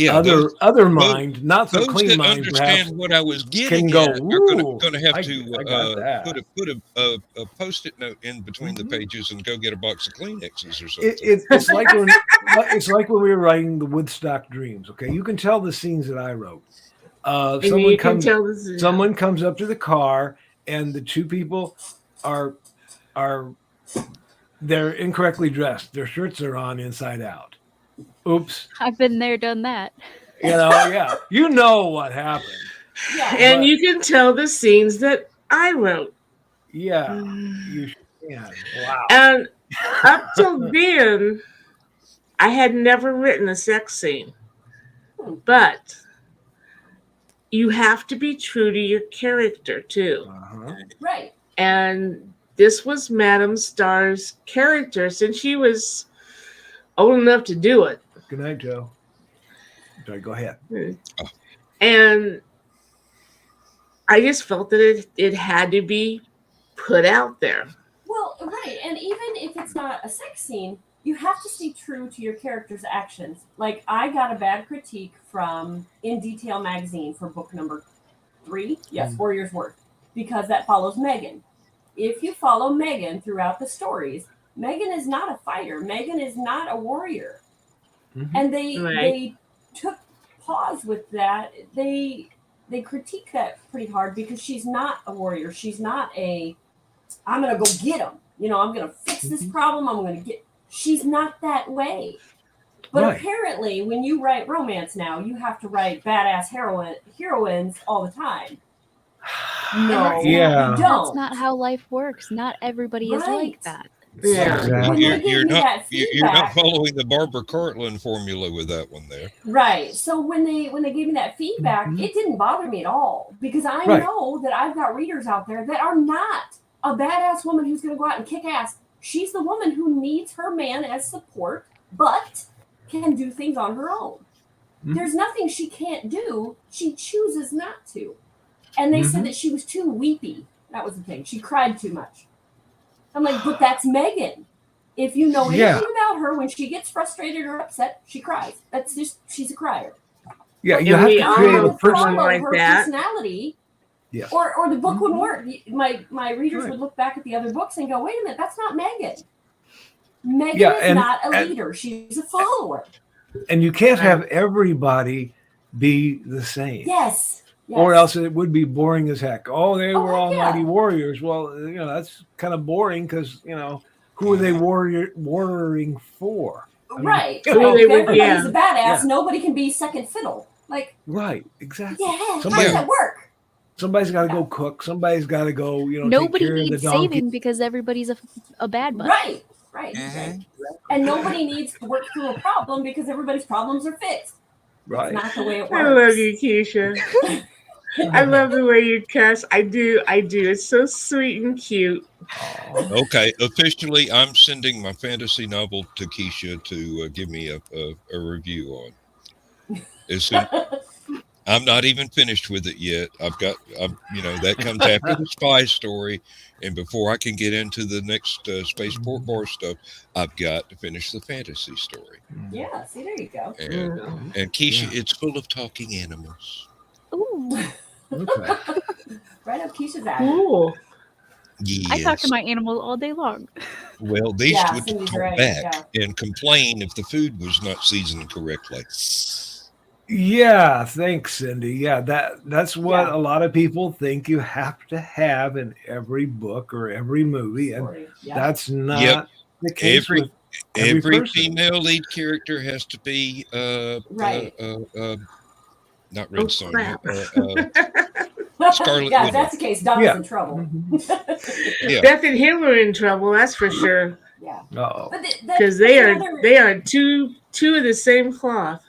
other mind, not so clean that mind, understand perhaps, what I was getting can at, go, are going to have to put a post-it note in between the pages and go get a box of Kleenexes or something. It's like when we were writing the Woodstock Dreams. Okay, you can tell the scenes that I wrote. Someone comes up to the car, and the two people are they're incorrectly dressed. Their shirts are on inside out. Oops. I've been there, done that. You know what happened. Yeah. And you can tell the scenes that I wrote. Yeah. You can. Wow. And up till then, I had never written a sex scene. But you have to be true to your character, too. Right. And this was Madame Star's character since she was old enough to do it. Good night, Joe. Sorry, go ahead. And I just felt that it had to be put out there. Well, right. And even if it's not a sex scene, you have to stay true to your character's actions. Like, I got a bad critique from In Detail magazine for book number 3. Yes, 4 years worth. Because that follows Megan. If you follow Megan throughout the stories, Megan is not a fighter. Megan is not a warrior. And they took pause with that. They critique that pretty hard because she's not a warrior. She's not I'm going to go get him. I'm going to fix this problem. I'm going to get. She's not that way. But apparently, when you write romance now, you have to write badass heroines all the time. No, you don't. That's not how life works. Not everybody is like that. Yeah, you're not following the Barbara Cartland formula with that one there. Right. So when they gave me that feedback, it didn't bother me at all because I know that I've got readers out there that are not a badass woman who's going to go out and kick ass. She's the woman who needs her man as support, but can do things on her own. There's nothing she can't do. She chooses not to. And they said that she was too weepy. That was the thing. She cried too much. I'm like, but that's Megan. If you know anything about her, when she gets frustrated or upset, she cries. That's just, she's a crier. Yeah, you have to create a person like her that. Personality. Yeah. Or the book wouldn't work. My readers would look back at the other books and go, wait a minute, that's not Megan. Megan is not a leader. She's a follower. And you can't have everybody be the same. Yes. Or else it would be boring as heck. Oh, they were all mighty warriors. Well, that's kind of boring because, who are they warring for? Right. Everybody's a badass. Nobody can be second fiddle. Like. Right. Exactly. Yeah. How does that work? Somebody's got to go cook. Somebody's got to go, nobody take care needs of the donkey. saving because everybody's a bad butt. Right. And nobody needs to work through a problem because everybody's problems are fixed. Right. That's not the way it works. I love you, Keisha. I love the way you cuss. I do. It's so sweet and cute. Okay. Officially, I'm sending my fantasy novel to Keisha to give me a review on. I'm not even finished with it yet. That comes after the spy story, and before I can get into the next spaceport bar stuff, I've got to finish the fantasy story. Yeah, see, there you go. And Keisha, it's full of talking animals. Ooh. Okay. Right up Keisha's alley. Cool. Yes. I talk to my animals all day long. Well, these would Cindy's talk right, back and complain if the food was not seasoned correctly. Yeah, thanks, Cindy. Yeah, that's what Yeah. a lot of people think you have to have in every book or every movie, and that's not the case with every person. Female lead character has to be right. Not Red Sonja. Scarlet Widow. If that's the case, Donna's in trouble. Beth and him are in trouble, that's for sure. Yeah. Because they are two of the same cloth.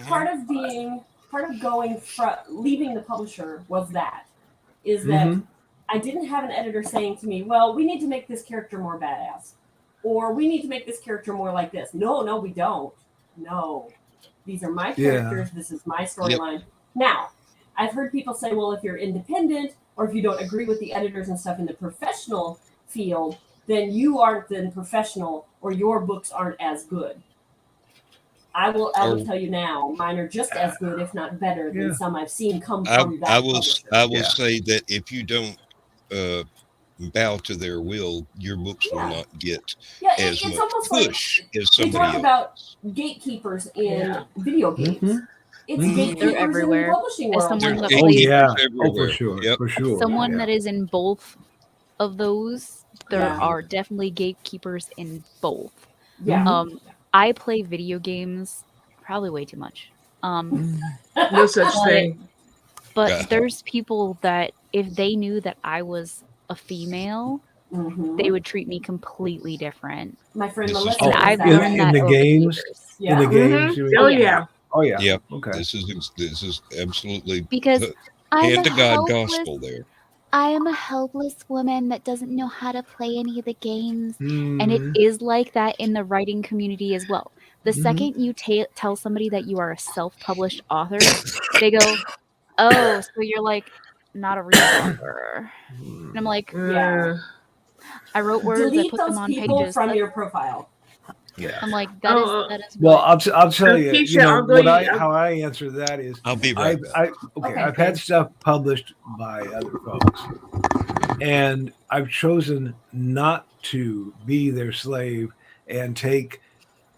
Part of leaving the publisher was that I didn't have an editor saying to me, well, we need to make this character more badass, or we need to make this character more like this. No, we don't. No, these are my characters. This is my storyline. Now, I've heard people say, well, if you're independent or if you don't agree with the editors and stuff in the professional field, then you aren't then professional or your books aren't as good. I will tell you now, mine are just as good, if not better, than some I've seen come from that. I will say that if you don't bow to their will, your books will not get as much push as somebody else. We talk about gatekeepers in video games. It's gatekeepers everywhere. In the publishing world. As someone that for sure, for sure. Someone that is in both of those, there are definitely gatekeepers in both. Yeah. I play video games probably way too much. No such thing. But there's people that if they knew that I was a female, they would treat me completely different. My friend Melissa. And I've learned that in the games. Yeah. In the games. Oh yeah. Oh yeah. Yep. Okay. This is absolutely because hand to God gospel there. I am a helpless woman that doesn't know how to play any of the games. And it is like that in the writing community as well. The second you tell somebody that you are a self-published author, they go, oh, so you're like not a real author. And I'm like, I wrote words, delete I put them on people pages. from your profile. Yeah. I'm like, that is well, I'll tell you, Keisha, how I answer that is I'll be right back. I've had stuff published by other folks, and I've chosen not to be their slave and take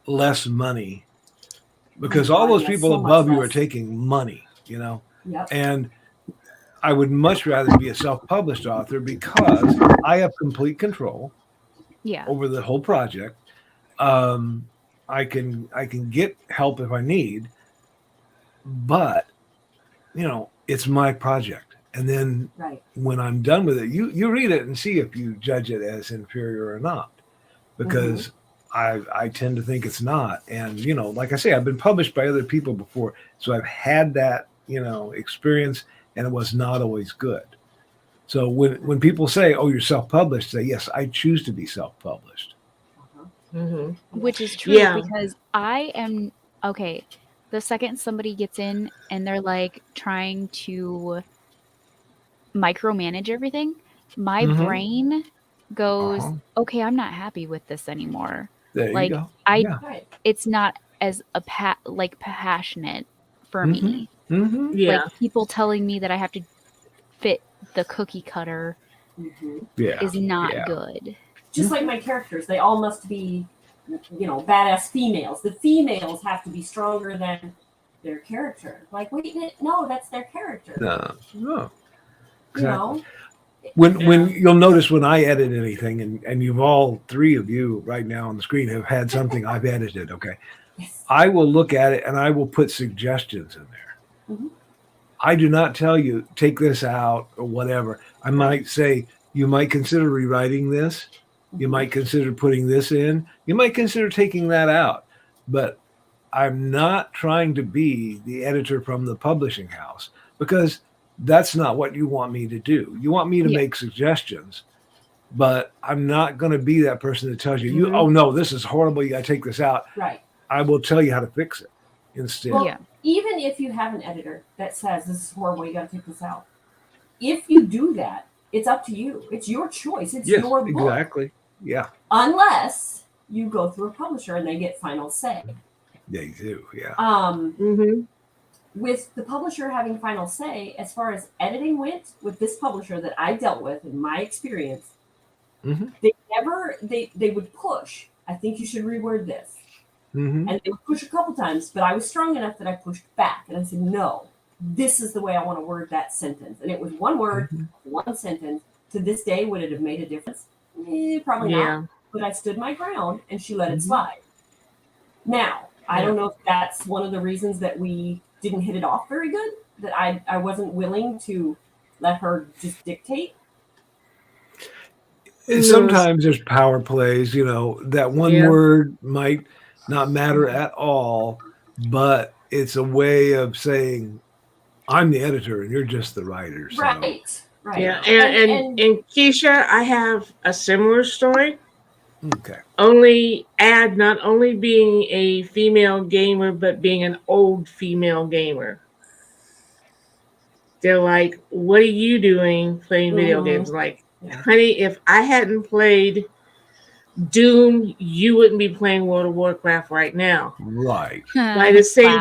less money because all those people above you are taking money, and I would much rather be a self-published author because I have complete control over the whole project. I can get help if I need, but it's my project. And then when I'm done with it, you read it and see if you judge it as inferior or not, because I tend to think it's not. And, like I say, I've been published by other people before. So I've had that, experience, and it was not always good. So when people say, oh, you're self-published, say, yes, I choose to be self-published. Which is true because I am the second somebody gets in and they're like trying to micromanage everything, my brain goes, okay, I'm not happy with this anymore. There like you go. It's not as passionate for me. Yeah. Like people telling me that I have to fit the cookie cutter is not good. Just like my characters, they all must be, badass females. The females have to be stronger than their character. Like, wait, no, that's their character. No. Exactly. When you'll notice when I edit anything, and you've all three of you right now on the screen have had something I've edited, okay? Yes. I will look at it and I will put suggestions in there. I do not tell you, take this out or whatever. I might say, you might consider rewriting this. You might consider putting this in. You might consider taking that out. But I'm not trying to be the editor from the publishing house because that's not what you want me to do. You want me to make suggestions, but I'm not going to be that person that tells you, oh, no, this is horrible. You got to take this out. Right. I will tell you how to fix it. instead. Well, Yeah. even if you have an editor that says this is horrible, you got to take this out. If you do that, it's up to you. It's your choice. It's Yes, your book. exactly. Yeah, Unless you go through a publisher and they get final say. they do. Yeah. With the publisher having final say, as far as editing went, with this publisher that I dealt with in my experience, they would push. I think you should reword this. And they would push a couple times, but I was strong enough that I pushed back and I said, no, this is the way I want to word that sentence. And it was one word, one sentence. To this day, would it have made a difference? Probably not. But I stood my ground and she let it slide. Now, I don't know if that's one of the reasons that we didn't hit it off very good, that I wasn't willing to let her just dictate. And sometimes there's power plays, that one word might not matter at all, but it's a way of saying, I'm the editor and you're just the writer. So. Right. Yeah. And Keisha, I have a similar story. Okay. Not only being a female gamer, but being an old female gamer. They're like, what are you doing playing video games? Like, honey, if I hadn't played Doom, you wouldn't be playing World of Warcraft right now. Right. By the same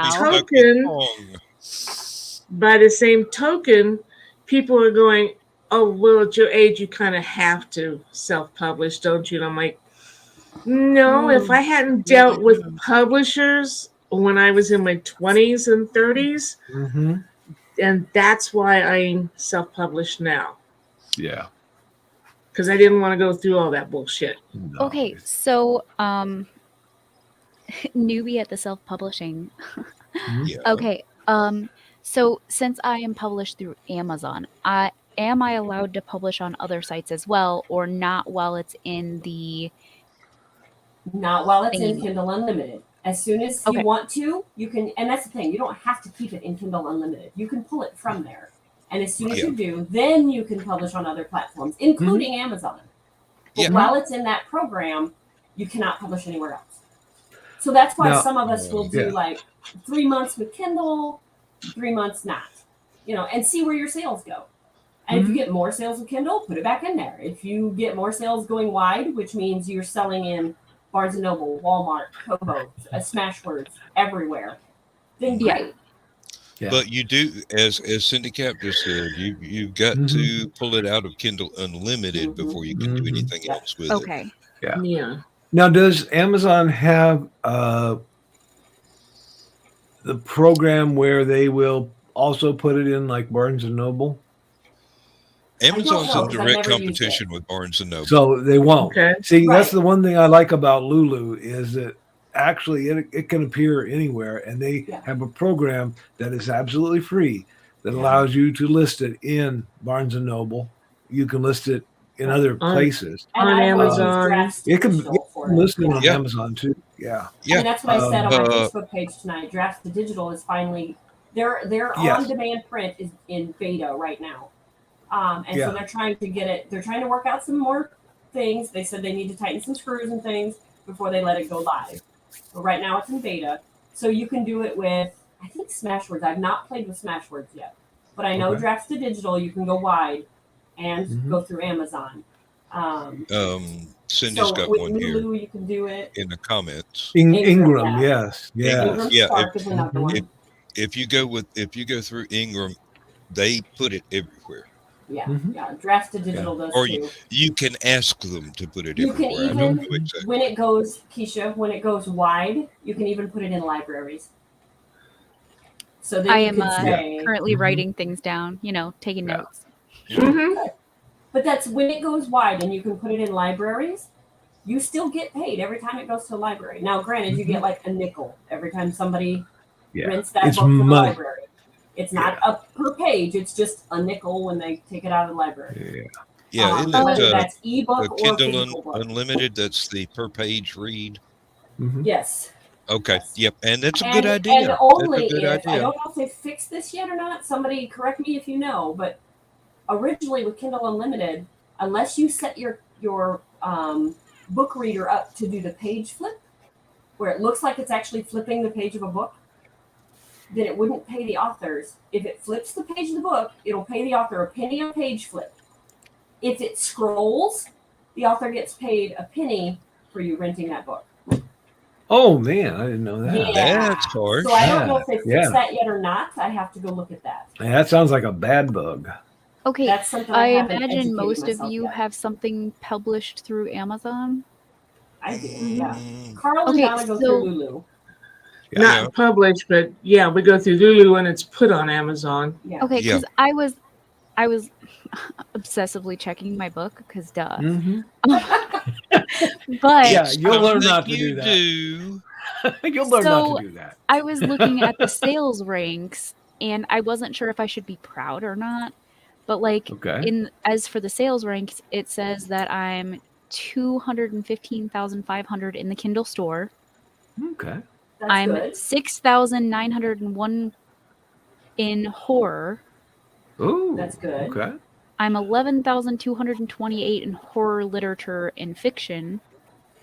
token, people are going, oh, well, at your age, you kind of have to self-publish, don't you? And I'm like, no, if I hadn't dealt with publishers when I was in my 20s and 30s, and that's why I'm self-published now. Yeah. Because I didn't want to go through all that bullshit. No. Okay, so newbie at the self-publishing. Okay, so since I am published through Amazon, am I allowed to publish on other sites as well, or not while it's in the... Not while it's in Kindle Unlimited. As soon as you want to, you can, and that's the thing, you don't have to keep it in Kindle Unlimited. You can pull it from there. And as soon as you do, then you can publish on other platforms, including Amazon. But while it's in that program, you cannot publish anywhere else. So that's why some of us will do like 3 months with Kindle, 3 months not, and see where your sales go. And if you get more sales with Kindle, put it back in there. If you get more sales going wide, which means you're selling in Barnes & Noble, Walmart, Kobo, Smashwords, everywhere, then great. Yeah. But you do, as Cindy Cap just said, you've got to pull it out of Kindle Unlimited before you can do anything else with it. Yeah. Now, does Amazon have the program where they will also put it in like Barnes & Noble? Amazon's in direct competition with Barnes & Noble. So they won't. Okay. See, that's the one thing I like about Lulu is that actually it can appear anywhere, and they have a program that is absolutely free that allows you to list it in Barnes & Noble. You can list it in other places. On Amazon. It can list it on Amazon too. Yeah. And that's what I said on my Facebook page tonight. Drafts to Digital is finally, their on-demand print is in beta right now. And so they're trying to get it, they're trying to work out some more things. They said they need to tighten some screws and things before they let it go live. But right now it's in beta. So you can do it with, I think, Smashwords. I've not played with Smashwords yet. But I know Drafts to Digital, you can go wide and go through Amazon. Cindy's got one Lulu, here. You can do it in the comments. Ingram, yes. Ingram Spark is another one. If you go through Ingram, they put it everywhere. Drafts to Digital does or too. You can ask them to put it you everywhere. You can even, when it goes, Keisha, when it goes wide, you can even put it in libraries. So that I am currently writing things down, taking notes. But that's when it goes wide and you can put it in libraries, you still get paid every time it goes to a library. Now, granted, you get like a nickel every time somebody rents that book from the library. It's not up per page. It's just a nickel when they take it out of the library. Isn't whether that's ebook or Kindle physical book. Unlimited, that's the per page read? Yes. Okay. Yes. Yep. And that's a good idea. And only that's a good if, idea. I don't know if they fixed this yet or not. Somebody correct me if you know, but originally with Kindle Unlimited, unless you set your book reader up to do the page flip, where it looks like it's actually flipping the page of a book, then it wouldn't pay the authors. If it flips the page of the book, it'll pay the author a penny a page flip. If it scrolls, the author gets paid a penny for you renting that book. Oh man, I didn't know that. Yeah. That's harsh. So I don't know if they fixed Yeah. that yet or not. I have to go look at that. Man, that sounds like a bad bug. Okay, That's something I haven't imagine educated most of myself you yet. have something published through Amazon. I do, yeah. Mm, Carl and Okay, Donna go so- through Lulu. yeah. Not published, but yeah, we go through Lulu when it's put on Amazon. Yeah. Okay, Yeah. because I was obsessively checking my book because duh. Mm-hmm. But Yeah, you'll learn Something not to you do that. do. You'll learn not So- to do that. I was looking at the sales ranks and I wasn't sure if I should be proud or not. But like Okay. as for the sales ranks, it says that I'm 215,500 in the Kindle store. Okay. That's I'm good. 6,901 in horror. Oh, That's good. Okay. I'm 11,228 in horror literature and fiction.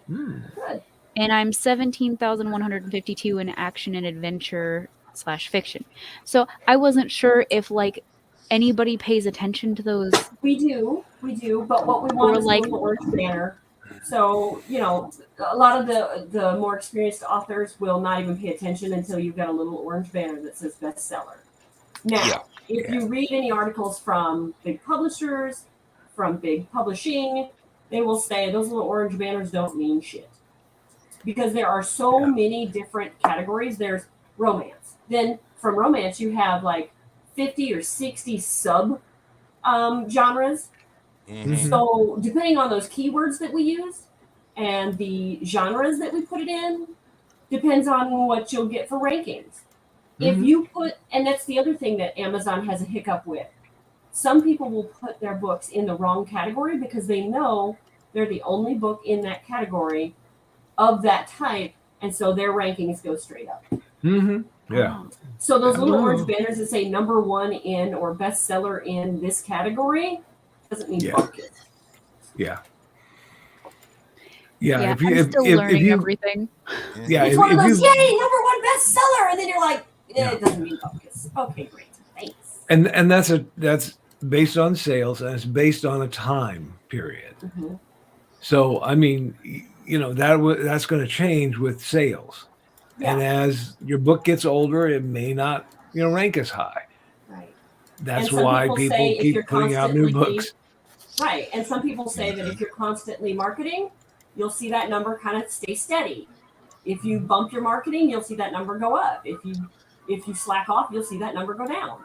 Hmm. Good. And I'm 17,152 in action and adventure / fiction. So I wasn't sure if like anybody pays attention to those. We do. But what we want Or is like- a little orange banner. So, you know, a lot of the more experienced authors will not even pay attention until you've got a little orange banner that says bestseller. Now, Yeah. if you read any articles from big publishers, from big publishing, they will say those little orange banners don't mean shit. Because there are so Yeah. many different categories. There's romance. Then from romance, you have like 50 or 60 sub genres. Mhm. So depending on those keywords that we use and the genres that we put it in, depends on what you'll get for rankings. If Mhm. you put, and that's the other thing that Amazon has a hiccup with. Some people will put their books in the wrong category because they know they're the only book in that category of that type, and so their rankings go straight up. Mm-hmm. Yeah. So those little Oh. orange banners that say #1 in or bestseller in this category doesn't mean Yeah. bucket. Yeah. Yeah, Yeah. I'm still learning everything. Yeah. It's If, one of if those, you, yay, #1 bestseller, and then you're like, Yeah. it doesn't mean buckets. Okay, great, thanks. and that's based on sales and it's based on a time period. Mhm. So I mean, you know that's going to change with sales, and Yeah, as your book gets older, it may not rank as high. right. That's And some why people people say if keep you're putting out new constantly- books. Right, and some people say that if you're constantly marketing, you'll see that number kind of stay steady. If you bump your marketing, you'll see that number go up. If you slack off, you'll see that number go down.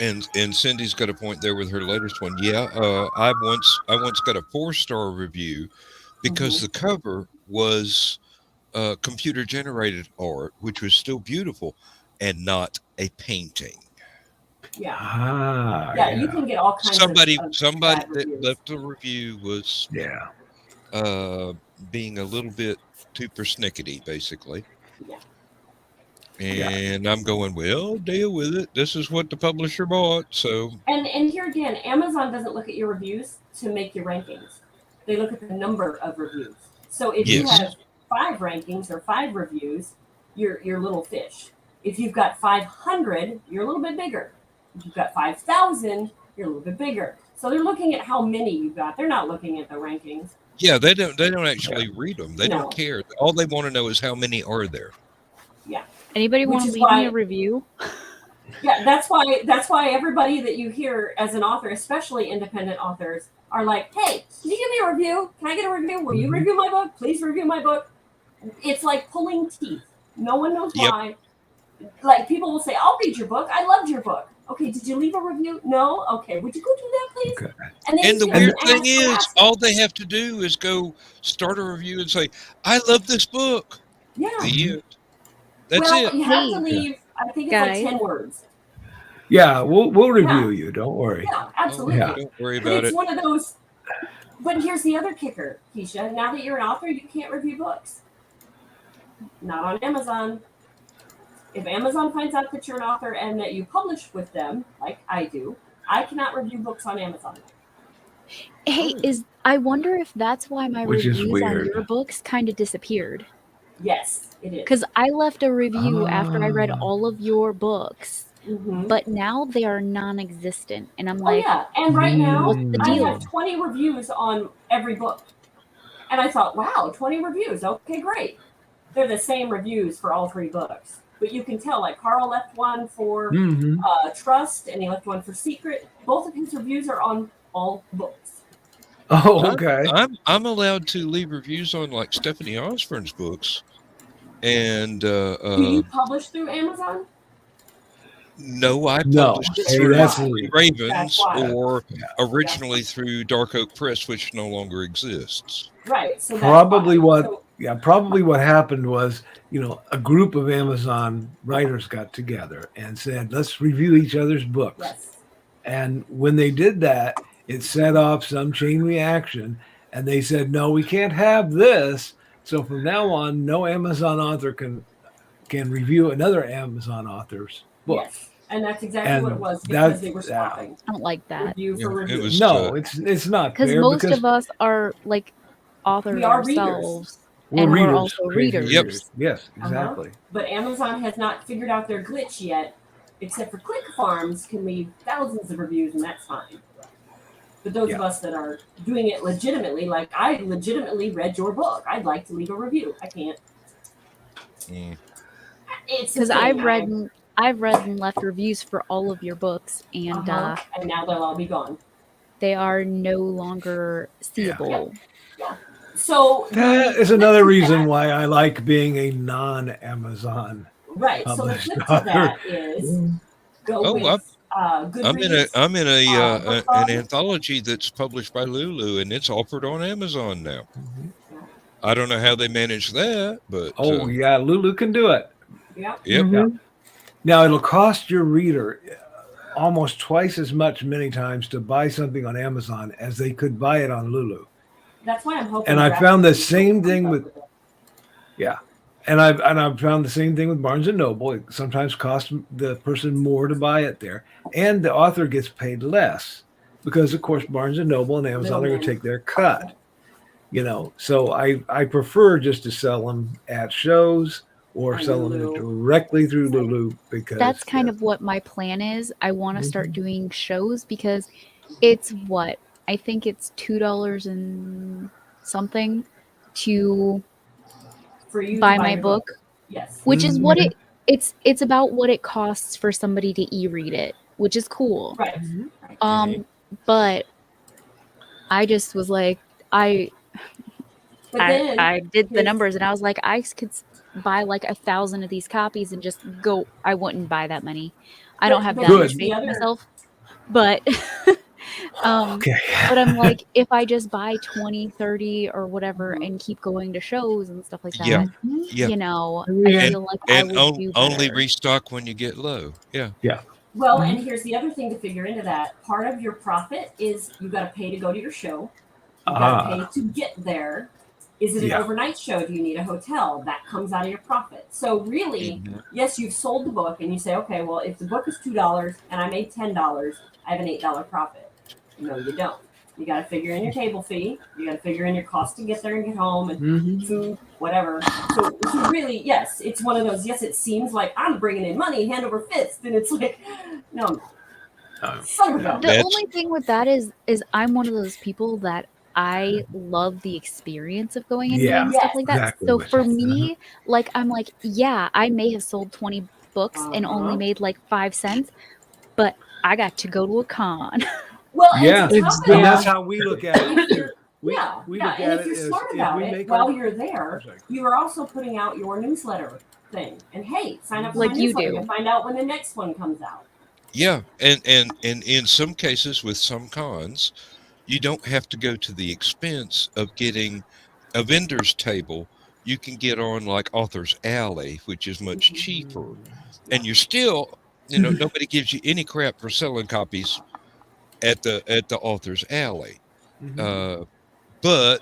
And Cindy's got a point there with her latest one. Yeah, I once got a 4-star review because the cover was computer generated art, which was still beautiful, and not a painting. Yeah, Ah, yeah, you can get all kinds Somebody of somebody bad that reviews. left a review was yeah. being a little bit too persnickety, basically. Yeah. And I'm going, well, deal with it. This is what the publisher bought, so And here again, Amazon doesn't look at your reviews to make your rankings. They look at the number of reviews. So if you Yes. have 5 rankings or 5 reviews, you're little fish. If you've got 500, you're a little bit bigger. If you've got 5,000, you're a little bit bigger. So they're looking at how many you've got. They're not looking at the rankings. yeah, they don't actually read them. They No. don't care. All they want to know is how many are there. Anybody Which want to is leave me why- a review? Yeah, that's why everybody that you hear as an author, especially independent authors, are like, hey, can you give me a review? Can I get a review? Will you review my book? Please review my book. It's like pulling teeth. No one knows Yep. why. Like people will say, I'll read your book. I loved your book. Okay, did you leave a review? No? Okay, would you go do that, please? Okay. And, then And the you weird ask thing for is, asking. all they have to do is go start a review and say, I love this book. Yeah. The end. That's well, it. you have Hey, to leave, I think it's guys. like 10 words. Yeah, we'll review you. Don't worry. Yeah, absolutely. Yeah. Don't worry But about it's it. one of those. But here's the other kicker, Keisha. Now that you're an author, you can't review books. Not on Amazon. If Amazon finds out that you're an author and that you publish with them, like I do, I cannot review books on Amazon. Hey, I wonder if that's why my Which is reviews on weird. your books kind of disappeared. Yes, it is. Because I left a review after I read all of your books, but now they are non-existent, and I'm like, yeah, and right now what's the I deal? have 20 reviews on every book, and I thought, wow, 20 reviews. Okay, great. They're the same reviews for all 3 books, but you can tell. Like Carl left one for Trust, and he left one for Secret. Both of his reviews are on all books. Oh, okay. I'm allowed to leave reviews on like Stephanie Osborne's books, and Do you publish through Amazon? No, I published through Ravens or originally through Dark Oak Press, which no longer exists. Right. So probably what happened was, a group of Amazon writers got together and said, let's review each other's books. Yes. And when they did that, it set off some chain reaction, and they said, no, we can't have this. So from now on, no Amazon author can review another Amazon author's book. Yes. And that's exactly what it was, because they were swapping. I don't like that. Review for review. It's not because fair. Most of us are like authors ourselves. We're readers. We're also readers. Yep. Yes, exactly. But Amazon has not figured out their glitch yet, except for Click Farms can leave thousands of reviews, and that's fine. But those of us that are doing it legitimately, like I legitimately read your book, I'd like to leave a review. I can't. It's because I've read and left reviews for all of your books, and now they'll all be gone. They are no longer seeable. Yeah. So that is another reason why I like being a non-Amazon. Right. So the flip to that is go with Goodreads. I'm in an anthology that's published by Lulu, and it's offered on Amazon now. I don't know how they manage that, but Lulu can do it. Yep. Now it'll cost your reader almost twice as much many times to buy something on Amazon as they could buy it on Lulu. That's why I'm hoping. And I found the same thing with and I've found the same thing with Barnes and Noble. It sometimes costs the person more to buy it there, and the author gets paid less because, of course, Barnes and Noble and Amazon are going to take their cut. So I prefer just to sell them at shows or sell them directly through Lulu, because that's kind of what my plan is. I want to start doing shows because it's I think it's $2 and something to buy my book. Yes. Which is what it's about what it costs for somebody to e-read it, which is cool. Right. But I just was like, I did the numbers, and I was like, I could buy like 1,000 of these copies and just go. I wouldn't buy that many. I don't have that much faith in myself, but but I'm like, if I just buy 20, 30 or whatever and keep going to shows and stuff like that, I feel like I would do better. Only restock when you get low. Well, and here's the other thing to figure into that. Part of your profit is you got to pay to go to your show. You got to pay to get there. Is it an overnight show? Do you need a hotel? That comes out of your profit. So really, yes, you've sold the book, and you say, okay, well, if the book is $2 and I made $10, I have an $8 profit. No, you don't. You got to figure in your table fee. You got to figure in your cost to get there and get home and food, whatever. So really, yes, it's one of those. Yes, it seems like I'm bringing in money hand over fist, and it's like, no. The only thing with that is I'm one of those people that I love the experience of going and doing stuff like that. Exactly. So for me, like, I'm like, I may have sold 20 books and only made like 5 cents, but I got to go to a con. Well, and that's how we look at it. We look at and if you're smart about it, while you're there, you are also putting out your newsletter thing. And hey, sign up for my newsletter and find out when the next one comes out. Yeah, and in some cases with some cons, you don't have to go to the expense of getting a vendor's table. You can get on like Author's Alley, which is much cheaper, and you're still, nobody gives you any crap for selling copies at the Author's Alley, but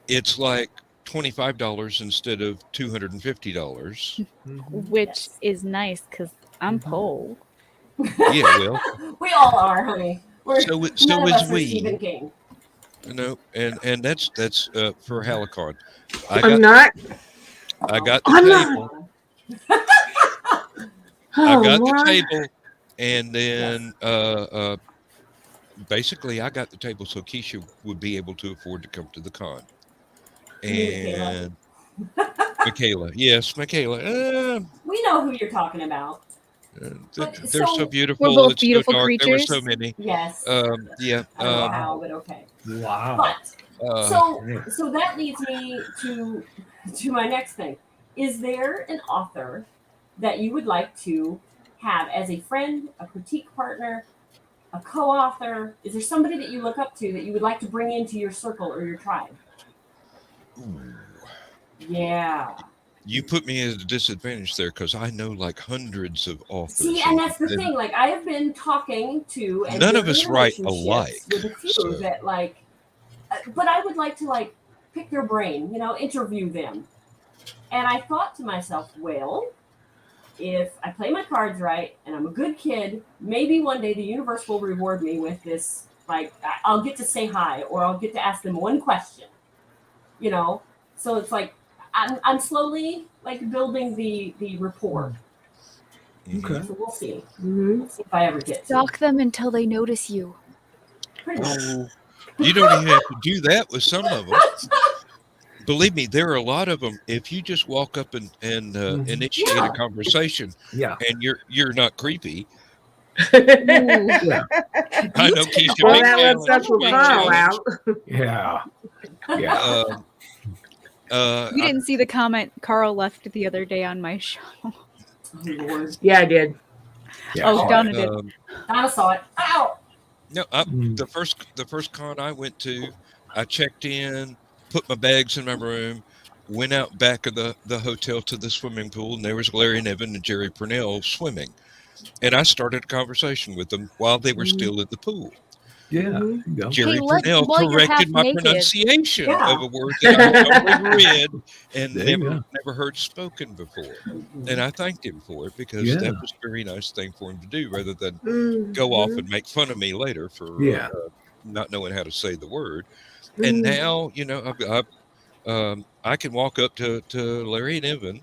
it's like $25 instead of $250, which is nice because I'm poor. Yeah, well, we all are, honey. So is we. Stephen King. And that's for Halicon. I got the table. I got the table, and then basically I got the table so Keisha would be able to afford to come to the con. And Michaela, yes, Michaela. We know who you're talking about. They're so beautiful. We're both it's beautiful so dark. creatures. There were so many. Yes. Yeah. I don't know how, but okay. Wow. But so that leads me to my next thing. Is there an author that you would like to have as a friend, a critique partner, a co-author? Is there somebody that you look up to that you would like to bring into your circle or your tribe? Ooh. Yeah. You put me at a disadvantage there because I know like hundreds of authors. See, and that's the thing. Like, I have been talking to and none of us write alike. With a few that like, but I would like to like pick their brain, interview them. And I thought to myself, well, if I play my cards right and I'm a good kid, maybe one day the universe will reward me with this. Like, I'll get to say hi, or I'll get to ask them one question. So it's like I'm slowly like building the rapport. Okay. So we'll see. We'll see if I ever get to. Stalk them until they notice you. Pretty much. You don't even have to do that with some of them. Believe me, there are a lot of them. If you just walk up and initiate a conversation, and you're not creepy. I know Keisha. Well, that was such a call out. Yeah. You didn't see the comment Carl left the other day on my show. Yeah, I did. Yeah. Oh, Donna did. Donna saw it. Ow! No, the first con I went to, I checked in, put my bags in my room, went out back of the hotel to the swimming pool, and there was Larry Niven and Jerry Purnell swimming. And I started a conversation with them while they were still at the pool. Yeah. Jerry Purnell corrected my pronunciation of a word that I only read and never heard spoken before. And I thanked him for it because that was a very nice thing for him to do rather than go off and make fun of me later for not knowing how to say the word. And now, I can walk up to Larry Niven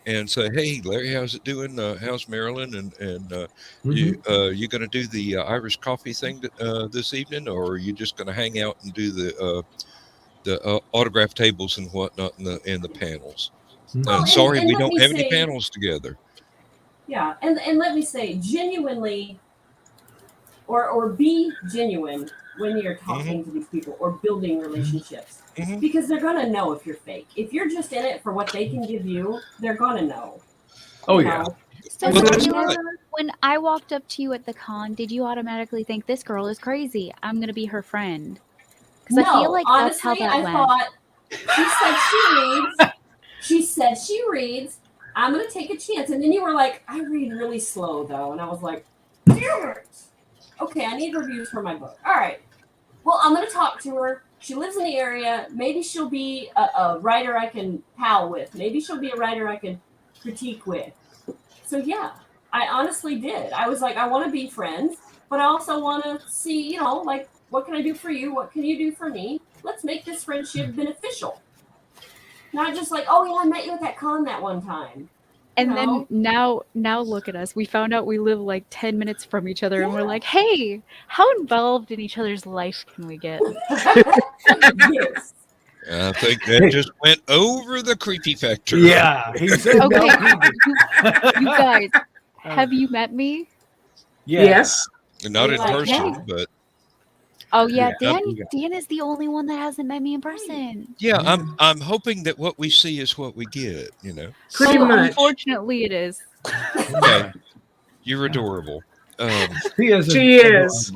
and say, "Hey, Larry, how's it doing? How's Maryland? And you going to do the Irish coffee thing this evening, or are you just going to hang out and do the autograph tables and whatnot and the panels?" Sorry, we don't have any panels together. Yeah, and let me say, genuinely, or be genuine when you're talking to these people or building relationships. Because they're going to know if you're fake. If you're just in it for what they can give you, they're going to know. Oh, yeah. So when I walked up to you at the con, did you automatically think this girl is crazy? I'm going to be her friend? Because I feel like honestly, that's how that went. Thought she said she reads. I'm going to take a chance. And then you were like, I read really slow, though. And I was like, damn it. Okay, I need reviews for my book. All right. Well, I'm going to talk to her. She lives in the area. Maybe she'll be a writer I can pal with. Maybe she'll be a writer I can critique with. So, yeah, I honestly did. I was like, I want to be friends, but I also want to see, like, what can I do for you? What can you do for me? Let's make this friendship beneficial. Not just like, oh, yeah, I met you at that con that one time. And then now look at us. We found out we live like 10 minutes from each other, and we're like, hey, how involved in each other's life can we get? Yes. I think that just went over the creepy factor. Yeah. He said okay, you guys, have you met me? Yes. Not in person, but... Oh yeah, Dan is the only one that hasn't met me in person. Yeah, I'm hoping that what we see is what we get, Pretty much. Unfortunately, it is. Okay. You're adorable. She is.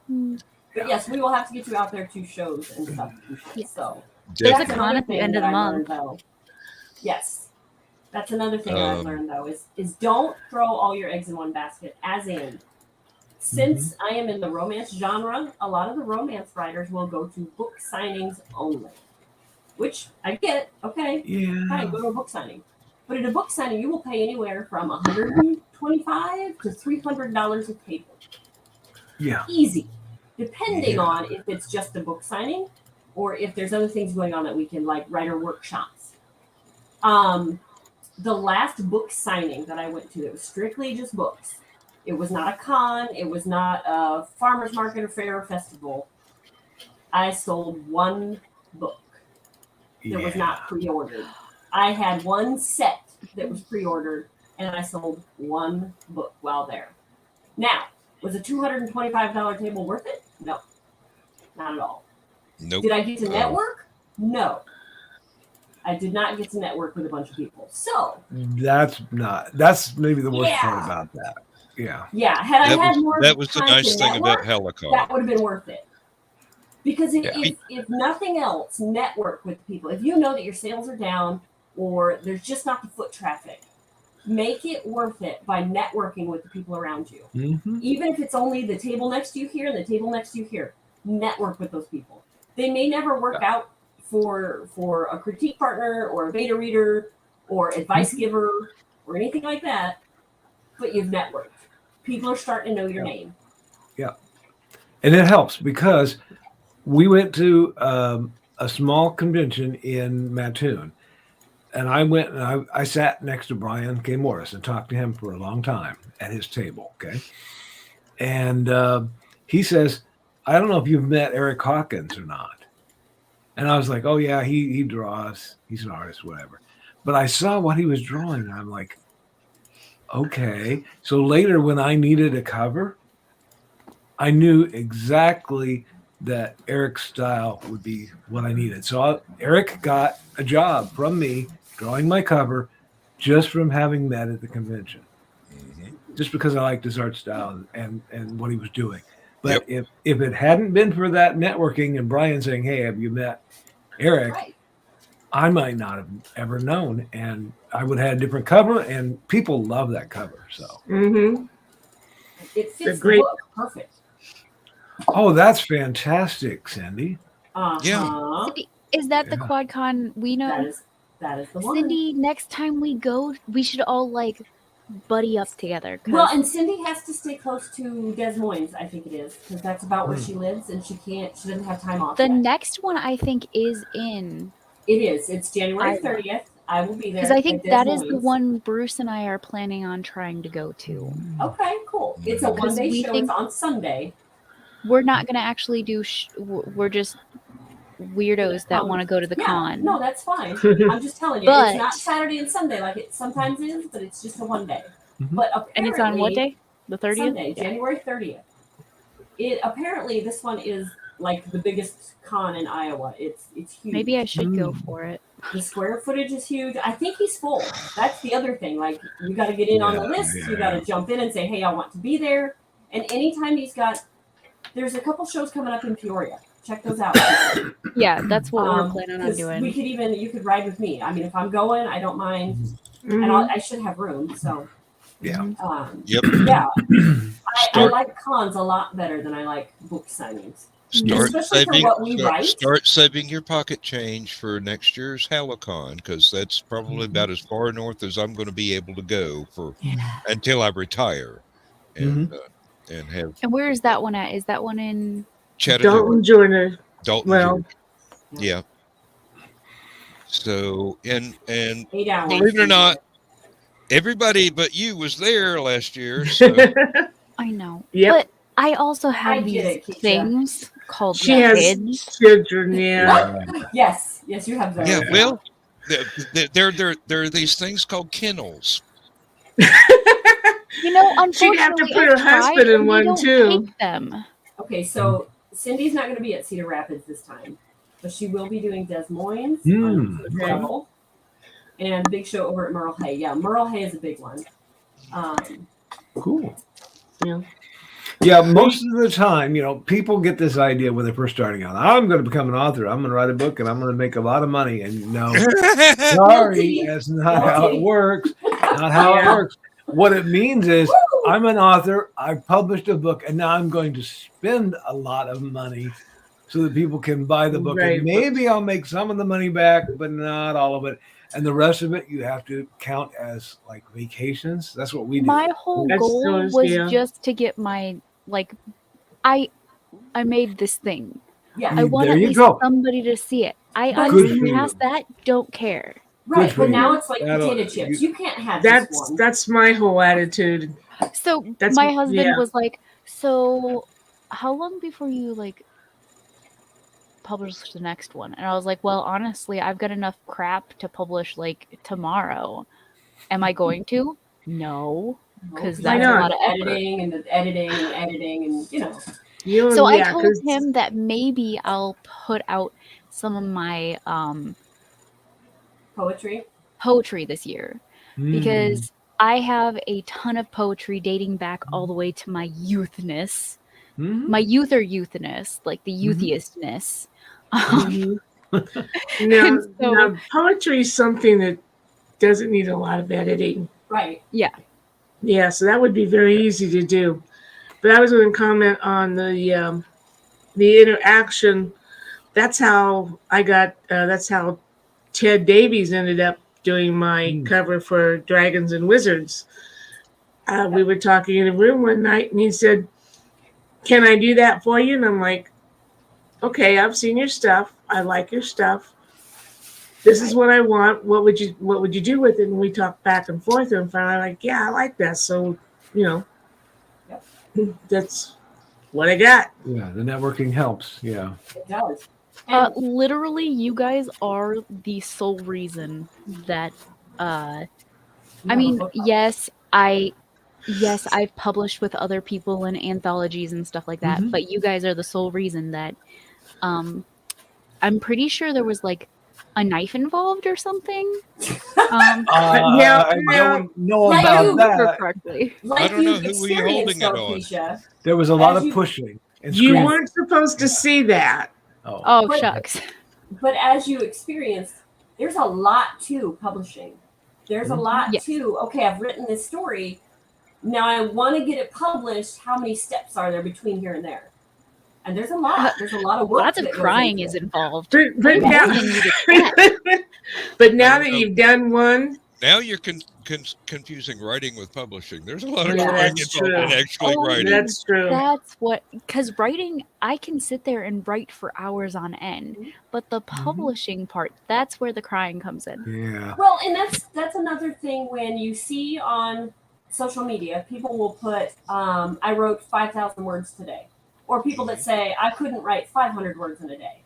But yes, we will have to get you out there to shows and stuff. Yes. So there's a con at the end of the month. Yes. That's another thing I've learned though is don't throw all your eggs in one basket. As in, since I am in the romance genre, a lot of the romance writers will go to book signings only, which I get. Okay, fine, go to a book signing. But at a book signing, you will pay anywhere from $125 to $300 a table. Yeah, easy, depending on if it's just a book signing or if there's other things going on that we can like writer workshops. The last book signing that I went to, it was strictly just books. It was not a con. It was not a farmer's market or fair or festival. I sold one book that was not pre-ordered. I had one set that was pre-ordered, and I sold one book while there. Now, was a $225 table worth it? No, not at all. Nope. Did I get to network? No. I did not get to network with a bunch of people. So that's maybe the worst part about that. Yeah. Yeah. Had I had more that was the time nice to thing network, about Helicon. that would have been worth it. Because if nothing else, network with people. If you know that your sales are down or there's just not the foot traffic, make it worth it by networking with the people around you. Mm-hmm. Even if it's only the table next to you here and the table next to you here, network with those people. They may never work out for a critique partner or a beta reader or advice giver or anything like that, but you've networked. People are starting to know your name. Yeah. And it helps because we went to a small convention in Mattoon, and I went and I sat next to Brian K. Morris and talked to him for a long time at his table. Okay. And he says, I don't know if you've met Eric Hawkins or not. And I was like, oh yeah, he draws. He's an artist, whatever. But I saw what he was drawing. And I'm like, okay. So later when I needed a cover, I knew exactly that Eric's style would be what I needed. So Eric got a job from me drawing my cover just from having met at the convention. Just because I liked his art style and what he was doing. But if it hadn't been for that networking and Brian saying, hey, have you met Eric? Right. I might not have ever known. And I would have had a different cover, and people love that cover. So it fits the book perfect. Oh, that's fantastic, Cindy. Yeah. Cindy, is that the QuadCon we know? That is the one. Cindy, next time we go, we should all like buddy up together. Well, and Cindy has to stay close to Des Moines, I think it is, because that's about where she lives, and she doesn't have time off. The next one I think is in. It is. It's January 30th. I will be there. Because I think that is the one Bruce and I are planning on trying to go to. Okay, cool. It's a one-day show. It's on Sunday. We're not going to actually do. We're just weirdos that want to go to the con. No, that's fine. I'm just telling you, it's not Saturday and Sunday like it sometimes is, but it's just a one day. But and it's on what day? The 30th? Sunday, January 30th. Apparently this one is like the biggest con in Iowa. It's huge. Maybe I should go for it. The square footage is huge. I think he's full. That's the other thing. Like, you got to get in on the list. You got to jump in and say, hey, I want to be there. And anytime there's a couple shows coming up in Peoria. Check those out. Yeah, that's what we're planning on doing. You could ride with me. I mean, if I'm going, I don't mind. And I should have room. So, yeah. Yeah. I like cons a lot better than I like book signings. Start saving your pocket change for next year's Helicon, because that's probably about as far north as I'm going to be able to go until I retire. And have. And where is that one at? Is that one in Dalton, Georgia? Georgia. Yeah. So and 8 hours. Believe it or not, everybody but you was there last year. So. I know. Yeah. But I also have these things called kids. Children, yeah. Yes, you have those. Yeah, well, there are these things called kennels. You know, unfortunately, she'd have to put her husband in one too. Them. Okay, so Cindy's not going to be at Cedar Rapids this time, but she will be doing Des Moines level and big show over at Merle Hay. Yeah, Merle Hay is a big one. Cool. Yeah. Yeah, most of the time, people get this idea when they're first starting out. I'm going to become an author. I'm going to write a book, and I'm going to make a lot of money. And no, sorry, that's not how it works. Not how it works. What it means is I'm an author. I've published a book, and now I'm going to spend a lot of money so that people can buy the book. Right. And maybe I'll make some of the money back, but not all of it. And the rest of it, you have to count as like vacations. That's what we do. My whole goal was just to get my, I made this thing. Yeah. I want at least somebody to see it. I honestly, past that, don't care. Right, for but you. now it's like That'll- potato chips. You can't have just one. That's my whole attitude. So That's- my husband yeah. was like, "So, how long before you like publish the next one?" And I was like, "Well, honestly, I've got enough crap to publish like tomorrow. Am I going to? No, because Why that's a not? lot of effort." editing and the editing and editing and So I yeah, told 'cause- him that maybe I'll put out some of my poetry. this year Mm. because I have a ton of poetry dating back all the way to my youthness, Mhm. my youthness, like the youthiestness. Mhm. And Now, so- now, poetry is something that doesn't need a lot of editing. Right. Yeah. Yeah, so that would be very easy to do. But I was going to comment on the interaction. That's how I got. That's how Ted Davies ended up doing my cover for Dragons and Wizards. We were talking in a room one night, and he said, "Can I do that for you?" And I'm like, "Okay, I've seen your stuff. I like your stuff. This is what I want. What would you do with it?" And we talked back and forth, and finally, like, "Yeah, I like that." So, that's what I got. Yeah, the networking helps. Yeah. It does. Literally, you guys are the sole reason that. I mean, yes, I've published with other people in anthologies and stuff like that, but you guys are the sole reason that. I'm pretty sure there was like a knife involved or something. Now- I don't know Like about you- that. Correctly. Like I don't know you've who were you holding experienced, it though, on. Keisha. There was a lot As of you- pushing and You screaming. weren't supposed to see that. Oh, But- shucks. But as you experienced, there's a lot to publishing. There's a lot Yes. to, okay, I've written this story. Now I want to get it published. How many steps are there between here and there? And there's a lot. There's a lot of work. Lots of that goes crying into is it. involved. But now, but now that you've done one, Now you're confusing writing with publishing. There's a lot of Yeah, crying that's involved in true. actually Oh, writing. that's true. That's what, because writing, I can sit there and write for hours on end, but the publishing part, that's where the crying comes in. Yeah. Well, and that's another thing when you see on social media, people will put, I wrote 5,000 words today. Or people that say, I couldn't write 500 words in a day.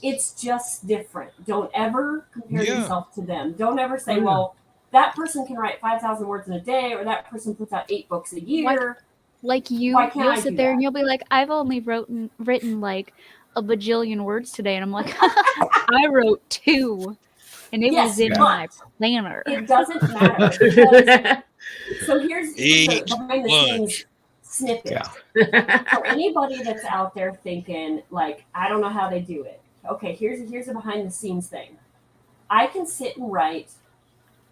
It's just different. Don't ever compare Yeah. yourself to them. Don't ever say, well, that person can write 5,000 words in a day, or that person puts out 8 books a year. Like Why can't you'll I sit do there that? and you'll be like, I've only written like a bajillion words today. And I'm like, I wrote 2. And it Yes, was in but my planner. It doesn't matter. Because, so here's the Eat behind the scenes snippet. Yeah. For anybody that's out there thinking, like, I don't know how they do it. Okay, here's a behind the scenes thing. I can sit and write